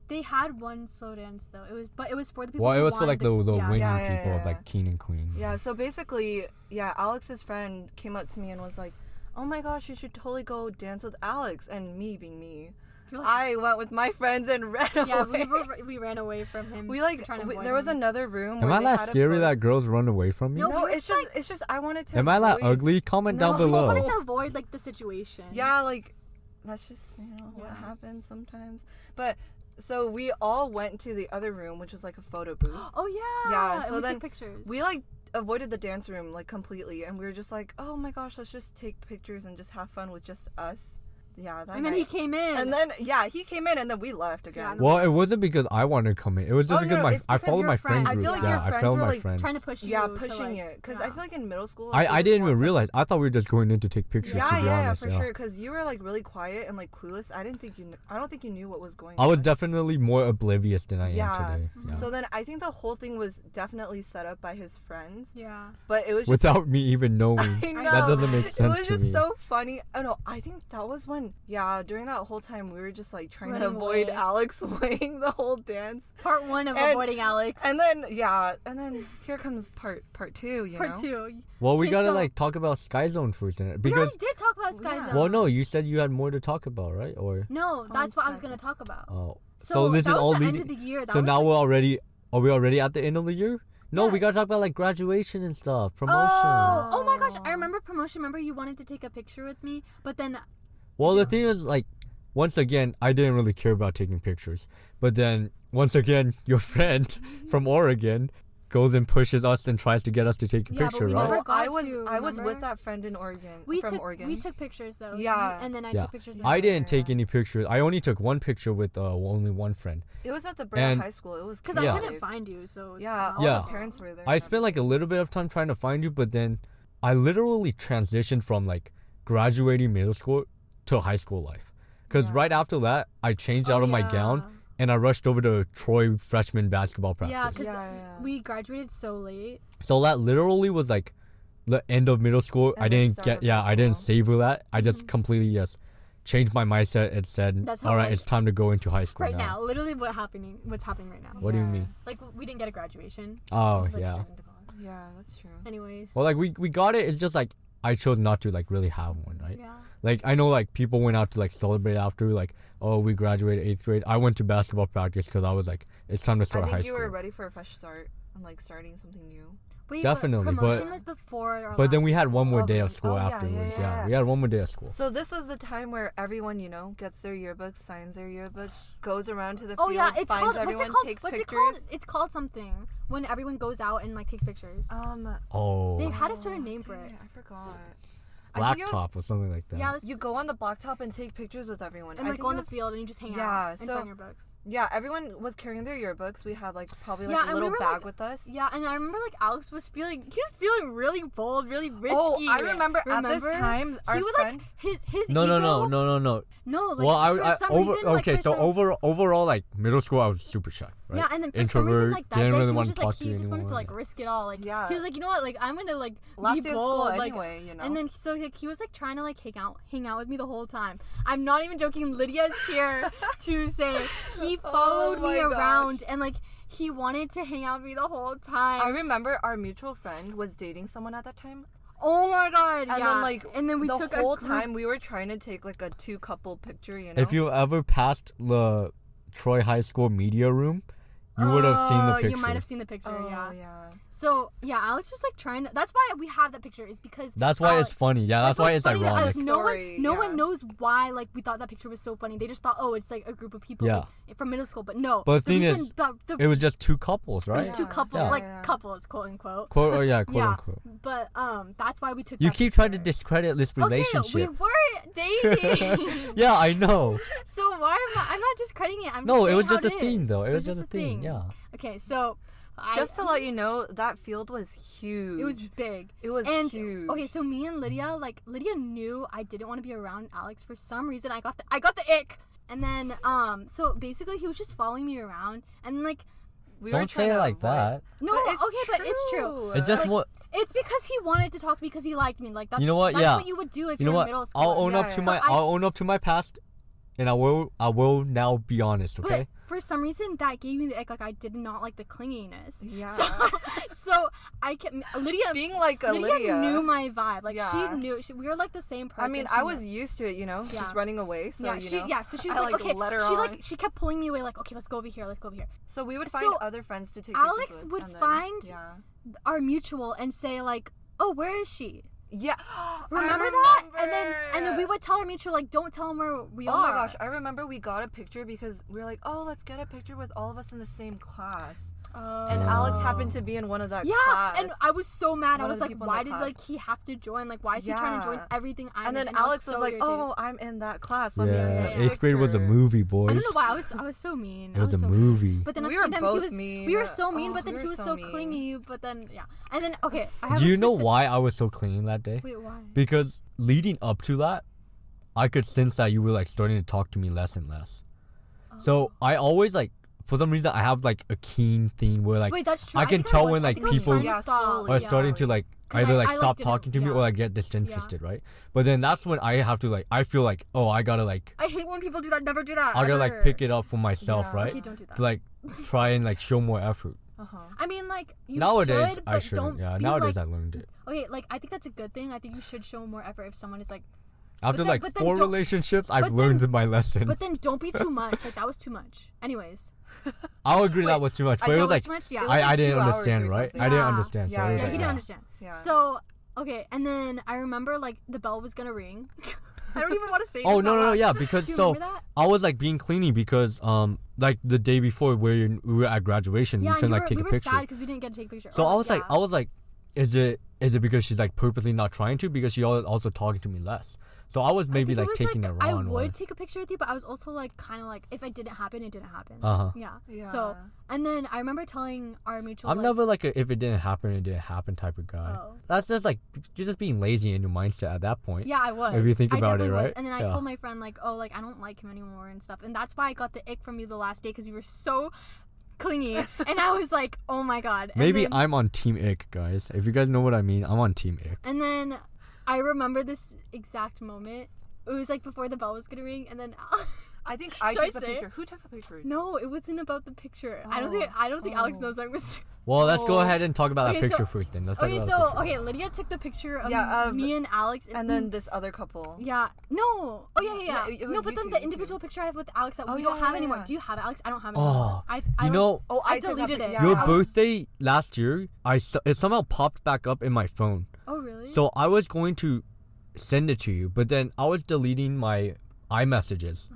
They had one slow dance though. It was for the people. Well, it who was for like the wanted winning Yeah, yeah, people of yeah. like King and Queen. Yeah, so basically, yeah, Alex's friend came up to me and was like, "Oh my gosh, you should totally go dance with Alex." And me being me, You're like- I went with my friends and ran Yeah, away. we ran away from him. We like trying to avoid there was him. another room. Am where I they that had a scary photo- that girls run away from me? No, No, we were it's just, just it's just I wanted to. Am I that avoid- ugly? Comment No. down We just below. wanted to avoid like the situation. Yeah, like that's just what Yeah. happens sometimes. But so we all went to the other room, which was like a photo booth. Oh yeah. Yeah, and so we then took pictures. We like avoided the dance room like completely, and we were just like, "Oh my gosh, let's just take pictures and just have fun with just us." Yeah, that and then night. he came in. And then he came in, and then we left again. Yeah, Well, it wasn't because I wanted to come in. It was just Oh, no, because no, my it's I because followed your my friend friends- group. I feel like yeah, your I friends followed were, my like, friends. trying to push you. Yeah, to, pushing like, it because yeah. I feel like in middle school. Like, I they didn't just even want realize. I thought we were just going in to take pictures. Yeah, to be honest, for sure. Because you were like really quiet and like clueless. I didn't think you. I don't think you knew what was going on. I was definitely more oblivious than I am Yeah. today. Yeah. So then I think the whole thing was definitely set up by his friends, Yeah. but it was just Without me even knowing. I know. That doesn't make It sense was to just me. so funny. Oh no, I think that was when during that whole time we were just like trying to Running avoid away. Alex weighing the whole dance. Part 1 of And- avoiding Alex. And then here comes part 2, you part know. 2. Well, we Okay, gotta so- like talk about Sky Zone first, We because already did talk about Sky Yeah. Zone. well, no, you said you had more to talk about, right? Or No, that's what I was Sky gonna talk about. oh, So this that is was all the leading. end of the year. That So was now like, we're already. Are we already at the end of the year? No, we Yes. gotta talk about like graduation and stuff, promotion. Oh my gosh! I remember promotion. Remember you wanted to take a picture with me, but then Well, the thing is, like, once again, I didn't really care about taking pictures. But then, once again, your friend from Oregon goes and pushes us and tries to get us to take a Yeah, but picture, we right? never Oh, I got was to, I was remember? with that friend in Oregon. we from took Oregon. we took pictures though. Yeah. and then I Yeah. took pictures. With I you. didn't take any pictures. I only took one picture with only one friend. It was at the Brea And- High School. It was Because Yeah. I couldn't find you, so it's Yeah, not all Yeah. the parents were there. I spent like a little bit of time trying to find you, but then I literally transitioned from like graduating middle school to high school life. Because Yeah. right after that, I changed out of my gown and I rushed over to Troy freshman basketball practice. Yeah, because Yeah. we graduated so late. So that literally was like the end of middle school. And I the didn't start get, of yeah, high I didn't school. savor that. I just completely just changed my mindset and said, That's how, all right, like, it's time to go into high school Right now, literally what's happening right now. What do you Yeah. mean? Like we didn't get a graduation. Oh, Just, like, yeah. straight into college. Yeah, that's true. Anyways. Well, like we got it. It's just like I chose not to like really have one, right? yeah. Like I know like people went out to like celebrate after like, oh, we graduated 8th grade. I went to basketball practice because I was like, it's time to I start think high you school. were ready for a fresh start and like starting something new. Wait, Definitely, but promotion but- was before. Our But then last we had one more Oh, day of really? school Oh, yeah, afterwards. yeah. We had one more day of school. So this was the time where everyone, you know, gets their yearbooks, signs their yearbooks, goes around to the Oh field, yeah, it's finds called. everyone, What's it called? takes What's it pictures. called? It's called something when everyone goes out and like takes pictures. Oh, They had a certain name for dang it. I forgot. I think it was- blacktop or something like that. Yeah, it was, You go on the blacktop and take pictures with everyone. and I like think go it in the was- field and you just hang Yeah, out and so- sign your books. Yeah, everyone was carrying their yearbooks. We had like probably like Yeah, a and we little were, bag like- with us. Yeah, and I remember like Alex was feeling really bold, really risky. Oh, I remember at this time, our he would friend- like his No, ego. no. Like Well, for some reason, like, okay. for So some- overall, like middle school, I was super shy. Right? Yeah, and then for some reason, Introvert, like that didn't day, really he want was to just like talk to he you just wanted to anymore, like yeah. risk it all. Like Yeah. he was like, you know what, like I'm gonna like Last be day of bold, school like, anyway, you know. And then so he was like trying to like hang out with me the whole time. I'm not even joking. Lydia's here to say he followed Oh me my around and like he wanted to hang out with me the whole time. I remember our mutual friend was dating someone at that time. Oh my god! And yeah. then like and then we the took whole a group- time we were trying to take like a 2-couple picture, you know. If you ever passed the Troy High School media room, you would have seen the Oh, picture. You might have seen the picture. Oh, yeah. yeah. So yeah, Alex was like trying to. That's why we have that picture is because. That's why Alex, it's funny. Yeah, that's why it's what's funny ironic. is no Story, no yeah. one knows why like we thought that picture was so funny. They just thought, oh, it's like a group of people Yeah. like, from middle school, but no. But the thing reason is, that It was just two couples, it right? was two Yeah. couples, Yeah. like Yeah. couples, quote unquote. Quote, quote Yeah, unquote. but that's why we took. You that keep trying to picture. discredit this Okay, relationship. we were dating. Yeah, I know. So why am I? I'm not discrediting it. I'm No, just it was saying just how a thing, is. though. It was just a thing. Yeah. Okay, so. Just to let you know, that field was huge. It was big. It was and huge. okay, so me and Lydia, like Lydia knew I didn't want to be around Alex for some reason. I got the ick. And then so basically he was just following me around and like We were Don't say trying it to like avoid- that. no, But it's okay, but it's true. It's just Like, more. It's because he wanted to talk to me because he liked me. Like that's You know what? That's Yeah. what you would do if You know you're what? in middle school. I'll own Yeah, up to yeah. my. But I'll own up to my past, and I will now be honest. But Okay. for some reason that gave me the ick. Like I did not like the clinginess. Yeah. So I kept Lydia. Being like a Lydia. knew my vibe. Like Yeah. she knew. We were like the same person. I mean, She I knew. was used to it, you know, Yeah. just running away. So Yeah, you know, so she was I, like, okay. let her she on. like she kept pulling me away, like, okay, let's go over here, let's go over here. So we would find So other friends to take. Alex pictures with, would and then- find- Yeah. Our mutual and say like, oh, where is she? Yeah. Remember I that? And remember. then we would tell our mutual like, don't tell him where we Oh are. my gosh, I remember we got a picture because we were like, oh, let's get a picture with all of us in the same class. And Alex happened to be in one of that Yeah, class. and I was so mad. I One of was the like, people in why that did class. like he have to join? Like, why is he trying to join Yeah. everything I'm and then in? I Alex was so like, irritated. oh, I'm in that class. Let me take Yeah. a 8th grade was a picture." movie, boys. I don't know why I was so mean. It was a so mean. movie. But then We at the were same time, he both was mean. we were so mean. Oh, But then we he were was so so mean. clingy. But then yeah, and then okay, I have Do a you know specific- why I was so clean that day? Wait, why? Because leading up to that, I could sense that you were like starting to talk to me less and less. So I always like, for some reason, I have like a keen thing where like Wait, that's true. I can think tell was- when I like think I was people trying to Yeah, stop. slowly, are yeah. starting to like 'Cause either I- like I, stop didn't- talking to me yeah. or like get disinterested, right? But then that's when I have to like, I feel like, oh, I gotta like, I hate when people do that. Never do that. I gotta like ever. pick it up for myself, Yeah. right? Okay, don't do that. To like try and like show more effort. I mean, like you Nowadays, should, I but shouldn't. don't Yeah, be nowadays like, I learned it. okay, like I think that's a good thing. I think you should show more effort if someone is like After then- like but then 4 don't- relationships, I've but learned then- my lesson. But then don't be too much. Like that was too much. Anyways. I'll agree that was too much, but it that was like too much. Yeah. it was I like didn't 2 hours understand, or right? something. I didn't Yeah. understand, so Yeah, it was Yeah, like, he didn't understand. Yeah. So okay, and then I remember like the bell was gonna ring. I don't even want to say. Oh this no out no loud. yeah, because Do you so remember that? I was like being cleany because like the day before we were at graduation, Yeah, we and couldn't like take we a were picture. sad because we didn't get to take a picture. So Oh, I was yeah. like, is it because she's like purposely not trying to, because she also talking to me less. So I was maybe I think like it was, taking it I wrong. would take a picture with you, but I was also like kind of like if it didn't happen, it didn't happen. Uh-huh. Yeah. So and then I remember telling our mutual. I'm like, never like a if it didn't happen, it didn't happen type of guy. Oh. That's just like you're just being lazy in your mindset at that point. Yeah, I was. If you think I about it, definitely was. right? And then I Yeah. told my friend like, oh, like I don't like him anymore and stuff, and that's why I got the ick from you the last day because you were so clingy, and I was like, oh my god. And Maybe then, I'm on Team Ick, guys. If you guys know what I mean, I'm on Team Ick. And then I remember this exact moment. It was like before the bell was gonna ring, and then. I think I Should I took the say it? picture. Who took the picture? No, it wasn't about the picture. I don't think Oh. Alex knows I was. Well, let's go Oh. ahead and talk about Okay, that picture so- first. Then let's talk Okay, about so that picture. okay, Lydia took the picture of, Yeah, of- me and Alex, And then this other couple. yeah, no, oh yeah. Yeah, it No, was but you then two, the you individual picture I have with Alex that Oh, we yeah, don't have yeah, anymore. yeah. Do you have it, Alex? I don't have it. Oh. Anymore. I You know, Oh, I took that deleted pic- it. yeah, your I was- birthday last year, it somehow popped back up in my phone. Oh really? So I was going to send it to you, but then I was deleting my iMessages,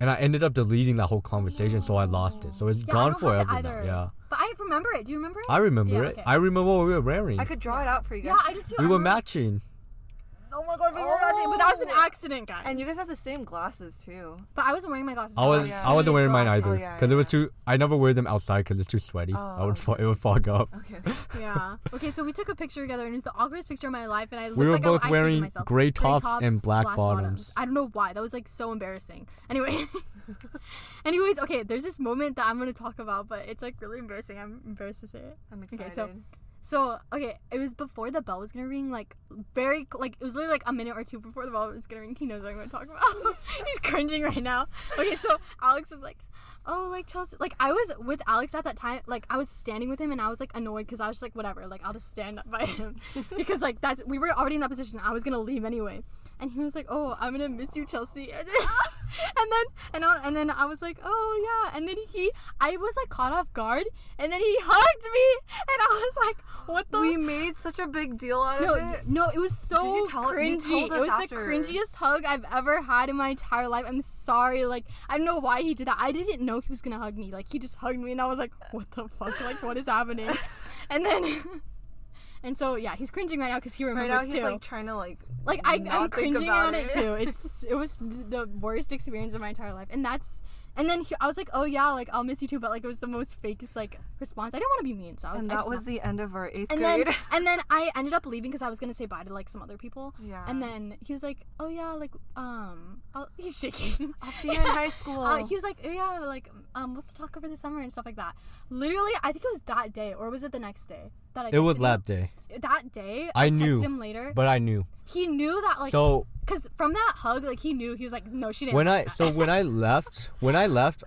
and I ended up deleting that whole conversation, so I lost it. So it's yeah, I gone don't forever have it now. either. Yeah, But I remember it. Do you remember it? I remember Yeah, it. okay. I remember what we were wearing. I could draw it out for you Yeah, guys. I do too. We I were remember- matching. Oh my god, we were matching. But that was an accident, guys. And you guys have the same glasses too. But I wasn't wearing my glasses. I was yeah. I wasn't wearing mine Oh, either yeah, because it was yeah. too. I never wear them outside because it's too sweaty. Oh, It would fog up. Okay. Yeah. Okay, so we took a picture together, and it was the awkwardest picture of my life. And I looked We were like both I hated wearing myself. gray tops and black bottoms. I don't know why. That was like so embarrassing. Anyway. Anyways, okay, there's this moment that I'm gonna talk about, but it's like really embarrassing. I'm embarrassed to say it. I'm Okay, excited. So, okay, it was before the bell was gonna ring, like, it was literally like a minute or two before the bell was gonna ring. He knows what I'm gonna talk about. He's cringing right now. Okay, so Alex is like, oh, like, Chelsey, like, I was with Alex at that time, like, I was standing with him, and I was, like, annoyed, because I was just like, whatever, like, I'll just stand up by him, because, like, we were already in that position, I was gonna leave anyway, and he was like, oh, I'm gonna miss you, Chelsey, and then I was like, oh, yeah, and then I was, like, caught off guard, and then he hugged me, and I was like, what the We made such a big deal out of it. no, it was so Did you tell- you cringy. told It us was after. the cringiest hug I've ever had in my entire life. I'm sorry. Like, I don't know why he did that. I didn't know he was gonna hug me. Like, he just hugged me, and I was like, what the fuck? Like, what is happening? And then, and so yeah, he's cringing right now because he Right remembers now he's too. like trying to like. I'm not think cringing about on it too. It was the worst experience of my entire life, and then I was like, oh yeah, like I'll miss you too, but like it was the most fakest like response. I didn't want to be mean, so I was. And I that just was the end of our 8th and grade. then I ended up leaving because I was gonna say bye to like some other people. Yeah. And then he was like, oh yeah, like he's shaking. I'll see you in high school. He was like, oh yeah, like let's talk over the summer and stuff like that. Literally, I think it was that day, or was it the next day that I? It was texted him? lab day, That day, I texted knew, him later. but I knew. He knew that like So because from that hug, like he knew he was like, no, she didn't. when like that. when I left,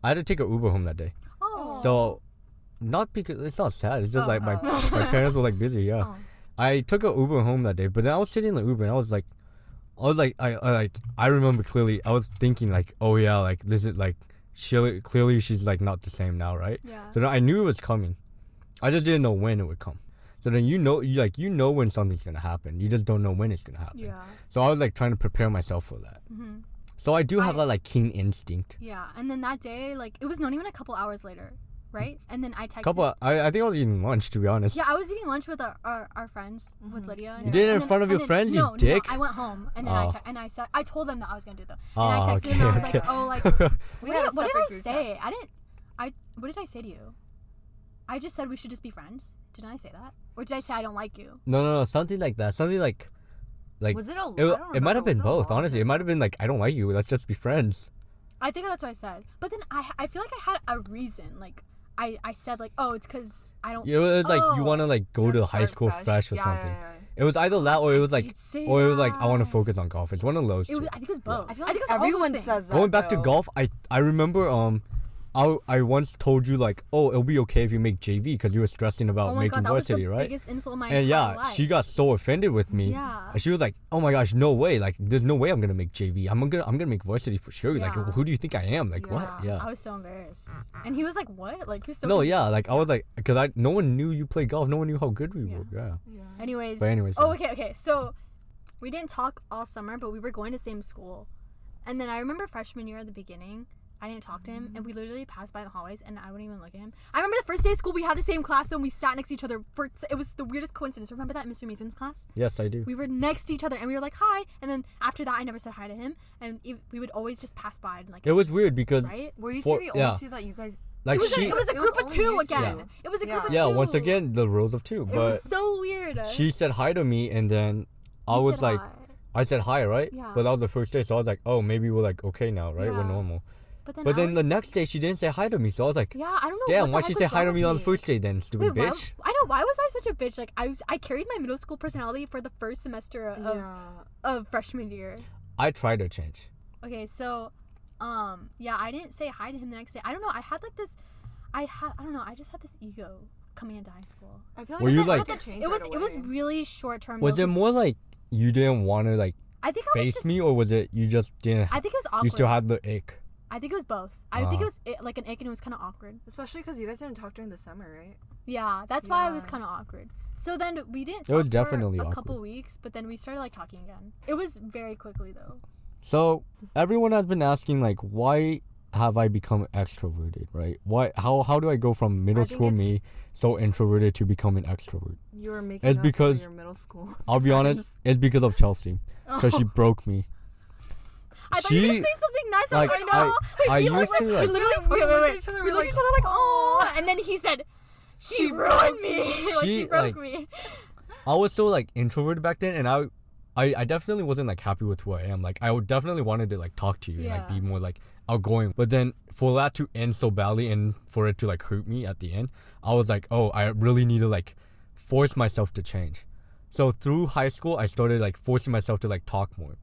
I had to take an Uber home that day. Oh. So, not because it's not sad. It's just like my oh. my parents were like busy. Yeah, Oh. I took an Uber home that day, but then I was sitting in the Uber and I was like, I remember clearly. I was thinking like, oh yeah, like this is like, clearly she's like not the same now, right? Yeah. So then I knew it was coming. I just didn't know when it would come. So then you know when something's gonna happen. You just don't know when it's gonna happen. Yeah. So I was like trying to prepare myself for that. Mhm. So I do have that like keen instinct. Yeah, and then that day, like it was not even a couple hours later, right? And then I texted. I think I was eating lunch, to be honest. Yeah, I was eating lunch with our friends, with Lydia. And You did it in and then- front of and your then- friends, no, you dick? No, I went home and then Oh. I said I told them that I was gonna do that. And Oh, I texted them and I was okay, like, oh, like We what had a did I separate group say? What did I say to you? I just said we should just be friends. Didn't I say that? Or did I say I don't like you? No, something like that. Something like Was it a? it might have been both. Honestly, it might have been like, I don't like you. Let's just be friends. I think that's what I said. But then I feel like I had a reason. Like I said like, oh, it's because I don't. It was like you Oh. want to like go You to wanna high start school fresh or Yeah, something. yeah, yeah. It was either that or it was like, did say or it was like I want to that. focus on golf. It's one of those It two. was, I think it was both. I feel think like it was all those everyone things. says that. Going back to though. golf, I remember I once told you like, oh, it'll be okay if you make JV because you were stressing about Oh my making god, that was varsity, the right? biggest insult of my And entire yeah, life. she got so offended with me. Yeah. She was like, "Oh my gosh, no way! Like, there's no way I'm gonna make JV. I'm gonna make varsity for sure. Like, Yeah. who do you think I am? Like, what? I Yeah. was so embarrassed. And he was like, what? Like, he was so No, yeah. confused. Like, I was like, because no one knew you played golf. No one knew how good we were. Yeah. Yeah. Anyways. But anyways, Oh, yeah. okay. So, we didn't talk all summer, but we were going to the same school. And then I remember freshman year at the beginning, I didn't talk to him, and we literally passed by the hallways, and I wouldn't even look at him. I remember the first day of school, we had the same class, and we sat next to each other. It was the weirdest coincidence. Remember that in Mr. Mason's class? Yes, I do. We were next to each other, and we were like, hi. And then after that, I never said hi to him, and we would always just pass by. And like, It was weird because right? Were you For- two the yeah. only two that you guys? like It was, she it was a It group was of only two you two. again. Yeah. It was a Yeah. group of yeah, two. once again the rules of two. It But was so weird. she said hi to me, and then I You was said like, hi. I said hi, right? Yeah. But that was the first day, so I was like, oh, maybe we're like okay now, right? We're Yeah. normal. But then, But I then was, the next day she didn't say hi to me, so I was like, yeah, I don't know. damn, what why the she heck say was hi to wrong me with on the first day then, stupid Wait, bitch? I know. Why was I such a bitch? Like, I carried my middle school personality for the first semester of freshman year. I tried to change. Okay, so, yeah, I didn't say hi to him the next day. I don't know. I had like this. I don't know. I just had this ego coming into high school. I feel Were like you, that like- had to change It was right away. really short term. Was it more like you didn't want to like I think I was face just, me, or was it you just didn't? I think it was awkward. You still had the ick. I think it was both. I think it was like an ick, and it was kind of awkward. Especially because you guys didn't talk during the summer, right? Yeah, that's why it was Yeah. kind of awkward. So then we didn't It was talk definitely for a awkward. couple weeks, but then we started like talking again. It was very quickly though. So everyone has been asking like, why have I become extroverted, right? Why? How do I go from middle I think school it's- me so introverted to becoming extrovert? You were making It's up because- for your middle school. I'll be honest, it's because of Chelsey, because she broke me. I thought you were gonna say something nice. like, I was like, no. I we used to, we like- literally We looked at each other, we we're looked at like, each other like, oh, and then he said, she ruined me. Like she She, broke like, me. I was so like introverted back then, and I definitely wasn't like happy with who I am. Like I would definitely wanted to like talk to you, and, like Yeah. be more like outgoing. But then for that to end so badly and for it to like hurt me at the end, I was like, oh, I really need to like force myself to change. So through high school, I started like forcing myself to like talk more.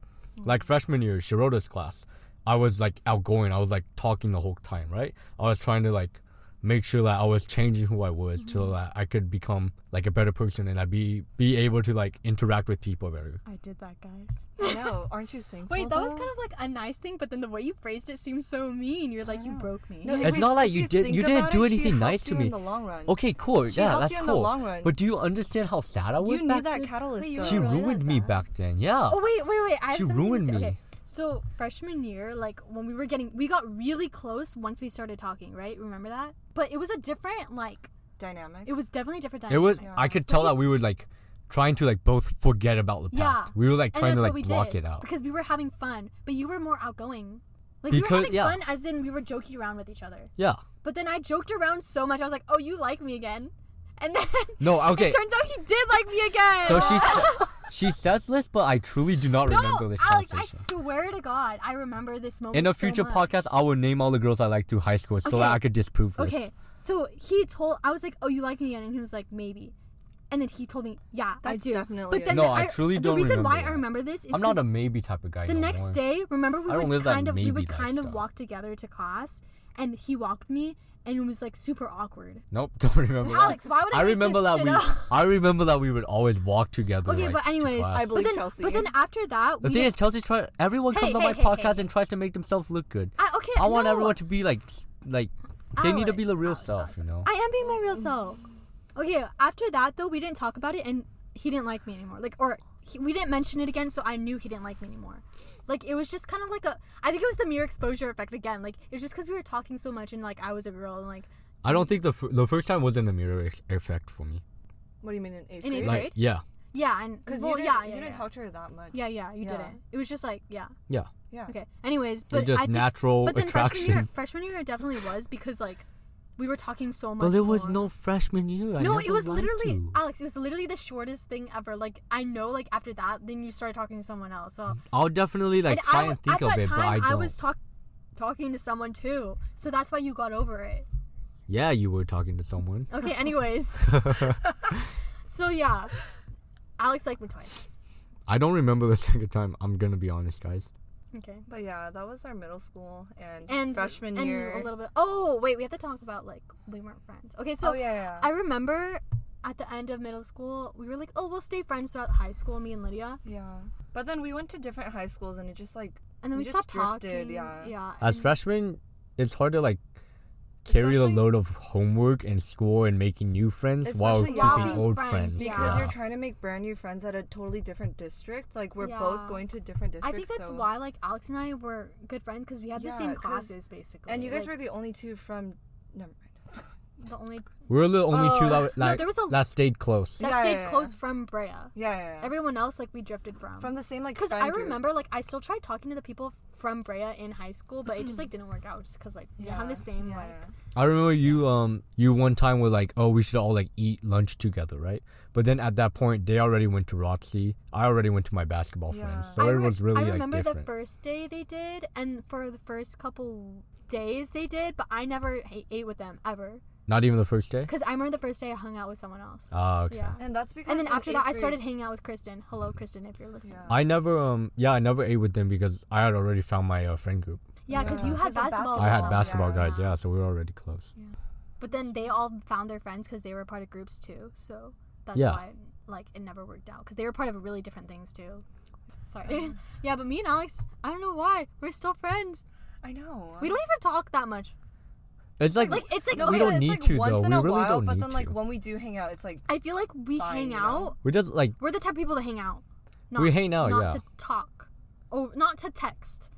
Like freshman year, Shirota's class, I was like outgoing. I was like talking the whole time, right? I was trying to like make sure that I was changing who I was so that I could become like a better person and I'd be able to like interact with people better. I did that, guys. I know. Aren't you thankful? Wait, that was though? kind of like a nice thing, but then the way you phrased it seemed so mean. You're like, you broke me. No, It's if not like if you think didn't about do it, she anything helped nice to you me. in the long run. Okay, cool. She Yeah, helped that's you in the cool. long run. But do you understand how sad I was You back need that then? catalyst. Wait, you though. She were really ruined that me sad? back then. Yeah. Oh wait! I have She something to ruined say. me. Okay, so freshman year, like when we got really close once we started talking, right? Remember that? But it was a different like. Dynamic. It was definitely different. It was. Yeah. I could tell that we were like trying to like both forget about the Yeah. past. We were like And trying that's to what like we block did, it out. because we were having fun, but you were more outgoing. Like we were Because- having yeah. fun, as in we were joking around with each other. Yeah. But then I joked around so much, I was like, "Oh, you like me again," and then No. Okay. it turns out he did like me again. So she says this, but I truly do not remember this Alex, I conversation. swear to God, I remember this moment. In a so future much. podcast, I will name all the girls I liked through high school so that Okay. I could disprove this. Okay, so I was like, "Oh, you like me again?" And he was like, "Maybe." And then he told me, "Yeah, I That's do." definitely But then No, I truly the don't reason remember why that. I remember this is I'm not 'cause a maybe type of guy. the no next more. day, remember we I don't would live that kind of maybe walk lifestyle. together to class, and he walked me, and it was like super awkward. Nope, don't remember that. Alex, why would I make remember this that shit we. up? I remember that we would always walk together. Okay, like, but to anyways, class. I believe but then, Chelsea. But then after that, The thing is, Chelsea everyone Hey, comes on hey, my hey, podcast hey. and tries to make themselves look good. Okay, I want no. everyone to be like they need to be the real Alex, self, you know. I am being my real self. Okay, after that though, we didn't talk about it, and he didn't like me anymore. We didn't mention it again, so I knew he didn't like me anymore. Like it was just kind of like I think it was the mere exposure effect again. Like it was just because we were talking so much, and like I was a girl, and like. I don't think the first time wasn't a mirror effect for me. What do you mean in eighth In grade? eighth Like grade? yeah, Yeah, and Because well, you yeah, didn't talk to her that much. you Yeah. didn't. It was just like yeah. Yeah. Okay. Anyways, but just I think, natural but then attraction. freshman year it definitely was because like we were talking so much. But there was more. no freshman year. I No, never it was liked literally you. Alex. It was literally the shortest thing ever. Like I know, like after that, then you started talking to someone else. So I'll definitely like try and think at of that it, time, but I don't. was talking to someone too. So that's why you got over it. Yeah, you were talking to someone. Okay. Anyways, so yeah, Alex liked me twice. I don't remember the second time. I'm gonna be honest, guys. Okay. But yeah, that was our middle school and freshman and year. a little bit. Oh wait, we have to talk about like we weren't friends. Okay, so yeah. I remember at the end of middle school we were like, oh, we'll stay friends throughout high school, me and Lydia. Yeah. But then we went to different high schools and it just like And then we just stopped drifted, talking. Yeah. As and- freshmen, it's hard to like carry the Especially- load of homework and school and making new friends while Especially keeping while old being friends. friends, because Yeah. you're trying to make brand new friends at a totally different district. Like we're Yeah. both going to different I districts. think that's so- why like Alex and I were good friends because we had the Yeah, same 'cause- classes basically. And you guys like, were the only two from. Never mind. the only We're the only two Oh, that no, like there was a- that stayed close. that Yeah, stayed yeah, yeah. close from Brea. Yeah. Everyone else like we drifted From the same like. Because friend I group. remember, like, I still tried talking to the people from Brea in high school, but it just, like, didn't work out just because, like, we didn't have the same, like... I remember you one time were like, oh, we should all like eat lunch together, right? But then at that point, they already went to Rotsy. I already went to my basketball Yeah. friends, so it was really I like remember different. the first day they did, and for the first couple days they did, but I never ate with them, ever. Not even the first day. Because I remember the first day I hung out with someone else. Ah, okay. Yeah. And that's because. And then in after that, I 8th started grade- hanging out with Kristen. Hello, Kristen, if you're listening. Yeah. I never I never ate with them because I had already found my friend group. Yeah, because you Yeah. had 'Cause of basketball. I had also. basketball guys, yeah. so we were already close. But then they all found their friends because they were part of groups too. So that's Yeah. why, like, it never worked out because they were part of really different things too. Sorry. Yeah, but me and Alex, I don't know why, we're still friends. I know. We don't even talk that much. It's like, It's like No, we but don't it's, need like, to once though. in We a really while, don't but need then to. like when we do hang out, it's like I feel like we Fine, hang you know? out. we just like We're the type of people that hang out. Not, We hang out, not yeah. to talk. Oh, not to text.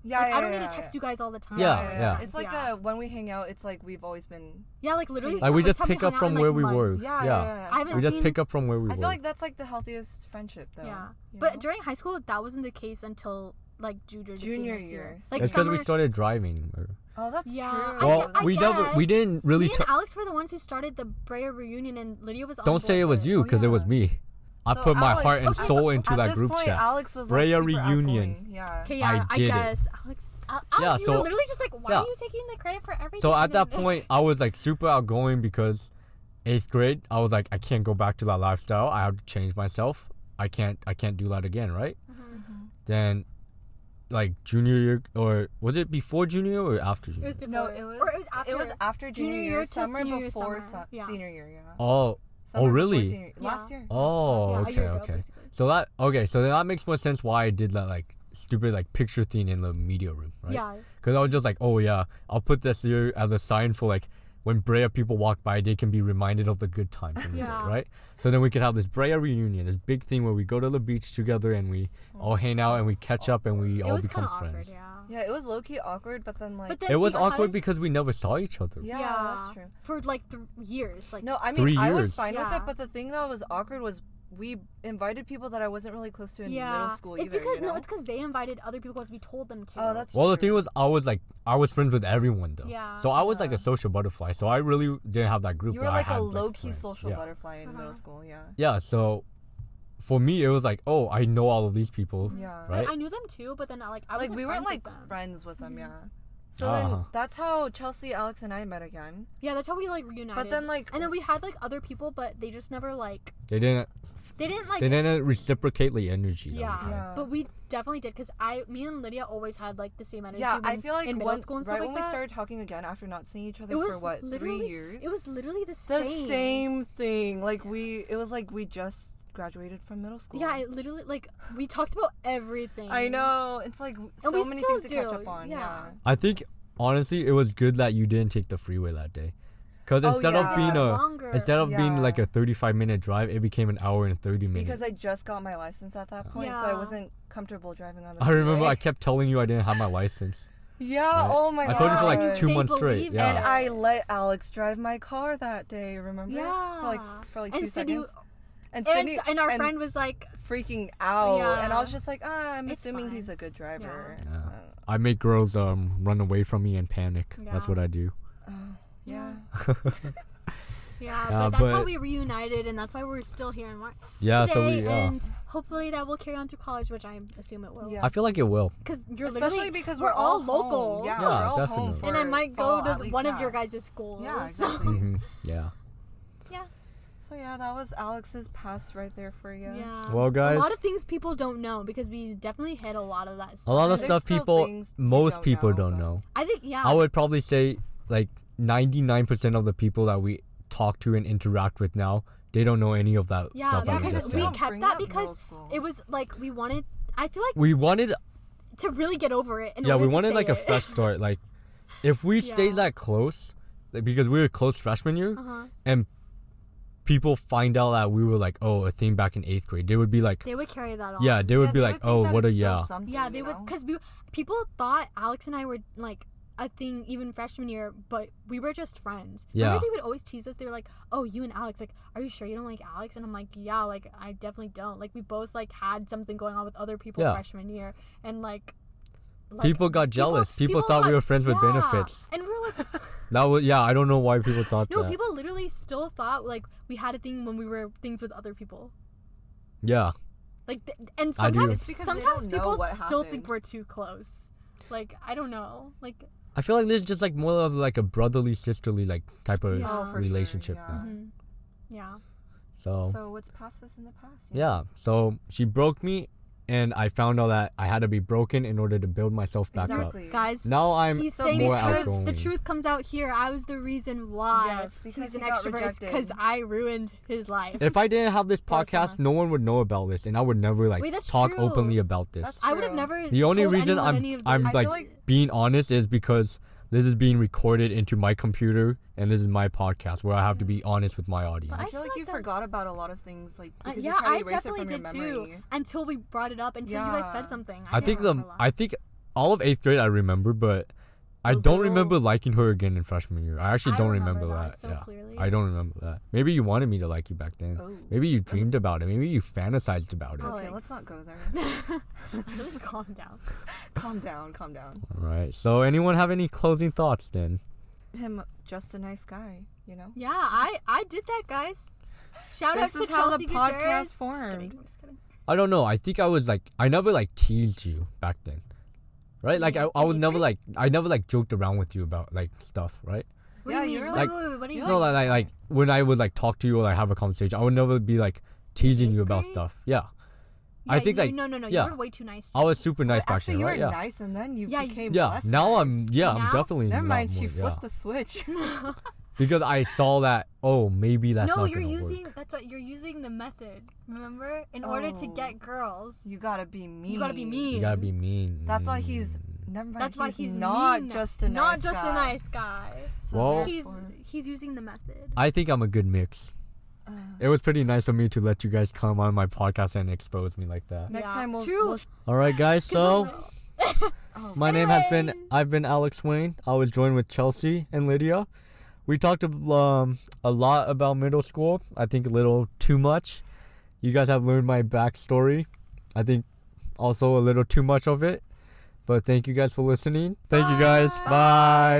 yeah. Like, yeah I don't yeah, need to yeah, text yeah. you guys all the time. Yeah, to be yeah. friends, It's like yeah. when we hang out, it's like we've always been. Yeah, like literally. Like, like we first just time pick hung up out from in, where like, we were. months. Yeah. I haven't We just seen- pick up from where we I were. feel like that's like the healthiest friendship, though. Yeah, you but know? during high school, that wasn't the case until like junior Junior year. year. Like it's because summer. we started driving. Oh, that's Yeah, true. I Well, gue- I we guess. didn't really. Me and Alex were the ones who started the Brea reunion, and Lydia was. On Don't say board it was with you, because it was yeah. me. I So put my Alex- heart and okay, soul but into at that this group point, chat. Alex was Brea like super reunion. outgoing. Yeah. Okay, I yeah, I, did it. guess. Alex, Yeah, you were so- literally just like, why yeah. are you taking the credit for everything? So at And that then- point, I was like super outgoing because 8th grade, I was like, I can't go back to that lifestyle. I have to change myself. I can't do that again, right? Then, like junior year, or was it before junior year or after It junior? was before. No, it was. Or it was after. It was after junior year, to summer senior year, before summer. Yeah. senior year. Yeah. Oh, Summer before really? senior- Last Yeah. year. oh, Yeah, a okay, year ago, okay. basically. So that makes more sense why I did that like stupid like picture thing in the media room, right? Yeah. Because I was just like, oh yeah, I'll put this here as a sign for like when Brea people walk by, they can be reminded of the good times in the day, Yeah. right? So then we could have this Brea reunion, this big thing where we go to the beach together and we all hang out and we catch up and we It all was become kind of awkward, friends. yeah. Yeah, it was low key awkward, but then like. But then It was awkward because we never saw each other. yeah, that's true. For like years, like No, I mean 3 I was years. fine with Yeah. it, but the thing that was awkward was we invited people that I wasn't really close to in yeah. middle school It's either. because you know? no, it's because they invited other people because we told them to. Oh, that's Well, the true. thing was, I was friends with everyone though. Yeah. So I was like Yeah. a social butterfly. So I really didn't have that group. You but were I like had, a low key friends. social Yeah. butterfly in middle school. Yeah. Yeah. So for me, it was like, oh, I know all of these people. Yeah. Right. I knew them too, but then like I Like wasn't we weren't friends like with them. friends with them. Yeah. So Uh-huh. then that's how Chelsey, Alex, and I met again. Yeah, that's how we like reunited. But then like. and then we had like other people, but they just never like They didn't like they didn't reciprocate the energy. That we yeah. had. Yeah. But we definitely did because me and Lydia always had like the same energy. Yeah, I when- feel like in middle when, school and right stuff when like we that. started talking again after not seeing each other It was for what 3 literally- years. It was literally the the same. same thing. Like it was like we just graduated from middle school. Yeah, it literally like we talked about everything. I know. It's like so we many still things to catch do, up on. yeah. Yeah. I think honestly, it was good that you didn't take the freeway that day, because Oh, instead yeah. of being Longer. like Yeah. a 35-minute drive, it became an hour and 30 minutes. Because I just got my license at that point, so I Yeah. wasn't comfortable driving on the I remember freeway. I kept telling you I didn't have my license. Yeah, Right. oh my I god. told you for like God. 2 They months straight. believed Yeah. And I let Alex drive my car that day, remember? Yeah. For like and 2 Sydney, seconds. And and, Sydney and our friend was like, freaking out. Yeah. And I was just like, I'm It's assuming fine. he's a good driver. Yeah. I make girls run away from me and panic. That's Yeah. what I do. Yeah. yeah, Yeah, but that's how but- we reunited, and that's why we're still here in Yeah. today, So we. and hopefully that will carry on through college, which I assume it will. Yeah. I feel like it will. Because you're Especially literally because we're all home. local. Yeah, Yeah, we're all home definitely. and I for might fall, go at to least, one of yeah. your guys' schools. Yeah, so- exactly. Yeah. Yeah. So yeah, that was Alex's past right there for you. Yeah. Well, guys, a lot of things people don't know because we definitely hit a lot of that a stuff. lot of There's stuff still things you most don't people know, don't but- know. I think, yeah. I would probably say like 99% of the people that we talk to and interact with now, they don't know any of that yeah, stuff that we because just we said. kept Bring that up middle because school. it was like we wanted. I feel like We wanted, to really get over it. In yeah, order we to wanted say like a it. fresh start. Like, if we stayed Yeah. that close, like, because we were close freshman year, Uh-huh. and people find out that we were like, oh, a thing back in 8th grade, they would be like, They would carry that on. yeah, they would be like, think oh, that what a it's still yeah. something, Yeah, they you would, know? because people thought Alex and I were like a thing even freshman year, but we were just friends. Yeah. Remember they would always tease us. They were like, "Oh, you and Alex, like, are you sure you don't like Alex?" And I'm like, "Yeah, like, I definitely don't." Like, we both like had something going on with other people Yeah. freshman year, and like People got jealous. People thought we were friends with yeah. benefits. And we were like, That was, yeah, I don't know why people thought no, that. people literally still thought like we had a thing when we were things with other people. Yeah. Like, and I do. sometimes It's because they sometimes don't know people what still happened. think we're too close. Like, I don't know. Like, I feel like this is just like more of like a brotherly, sisterly like type of Yeah. Oh, for relationship. sure, now. yeah. mhm. Yeah. So what's past is in the past. yeah, so she broke me, and I found out that I had to be broken in order to build myself back Exactly. Guys, up. Now I'm he's so saying the more truth. outgoing. The truth comes out here. I was the reason why Yes, because he's an he got extrovert. rejected. Because I ruined his life. If I didn't have this Persona. podcast, no one would know about this, and I would never like Wait, that's talk true. openly about this. That's I would have true. never. The only told reason anyone any of I'm this. I like, feel like- being honest is because this is being recorded into my computer, and this is my podcast where I have to be honest with my audience. But I I feel like feel you like that- forgot about a lot of things, like because yeah, you tried I to erase it definitely from did your too. memory. Until we brought it up. Until you guys said Yeah. something. I think can't remember a lot. I think all of 8th grade I remember, but I Those don't little- remember liking her again in freshman year. I actually I don't remember remember that that. so yeah. clearly. I don't remember that. Maybe you wanted me to like you back then. Oh. Maybe you dreamed about it. Maybe you fantasized about it. Oh. Okay, Alex. let's not go there. Really calm down. Calm down, calm down. All right. So anyone have any closing thoughts then? Him just a nice guy, you know. Yeah, I did that, guys. Shout This out to is how Chelsey the podcast Gutierrez. Just formed. kidding, just kidding. I don't know. I think I was like, I never like teased you back then. Right? Like I was never like, I never like joked around with you about like stuff, right? What Yeah, do you you're mean? like- Wait, what do you you're mean? No, like when I would like talk to you or like have a conversation, I would never be like teasing you about grade? stuff. Yeah. Yeah, I think you, like no, yeah. you were way too nice. To I me. was super nice back Actually, then, you right? were Yeah. nice, and then you Yeah, became Yeah. less Now nice. I'm Now? I'm definitely Never not mind, more, she yeah. flipped the switch. Because I saw that, oh, maybe that's No, not you're gonna using. work. That's what you're using the method. Remember, in order to Oh. get girls, You gotta be mean. you gotta be mean. You gotta be mean. That's why he's. Never mind. That's why he's not mean. just a nice not just guy. a nice guy. So Well- He's using the method. I think I'm a good mix. It was pretty nice of me to let you guys come on my podcast and expose me like that. Next Yeah. time we'll. True. we'll All right, guys. So oh, my name has been. Anyways. I've been Alex Wayne. I was joined with Chelsey and Lydia. We talked a lot about middle school. I think a little too much. You guys have learned my backstory. I think also a little too much of it. But thank you guys for listening. Thank you guys. Bye.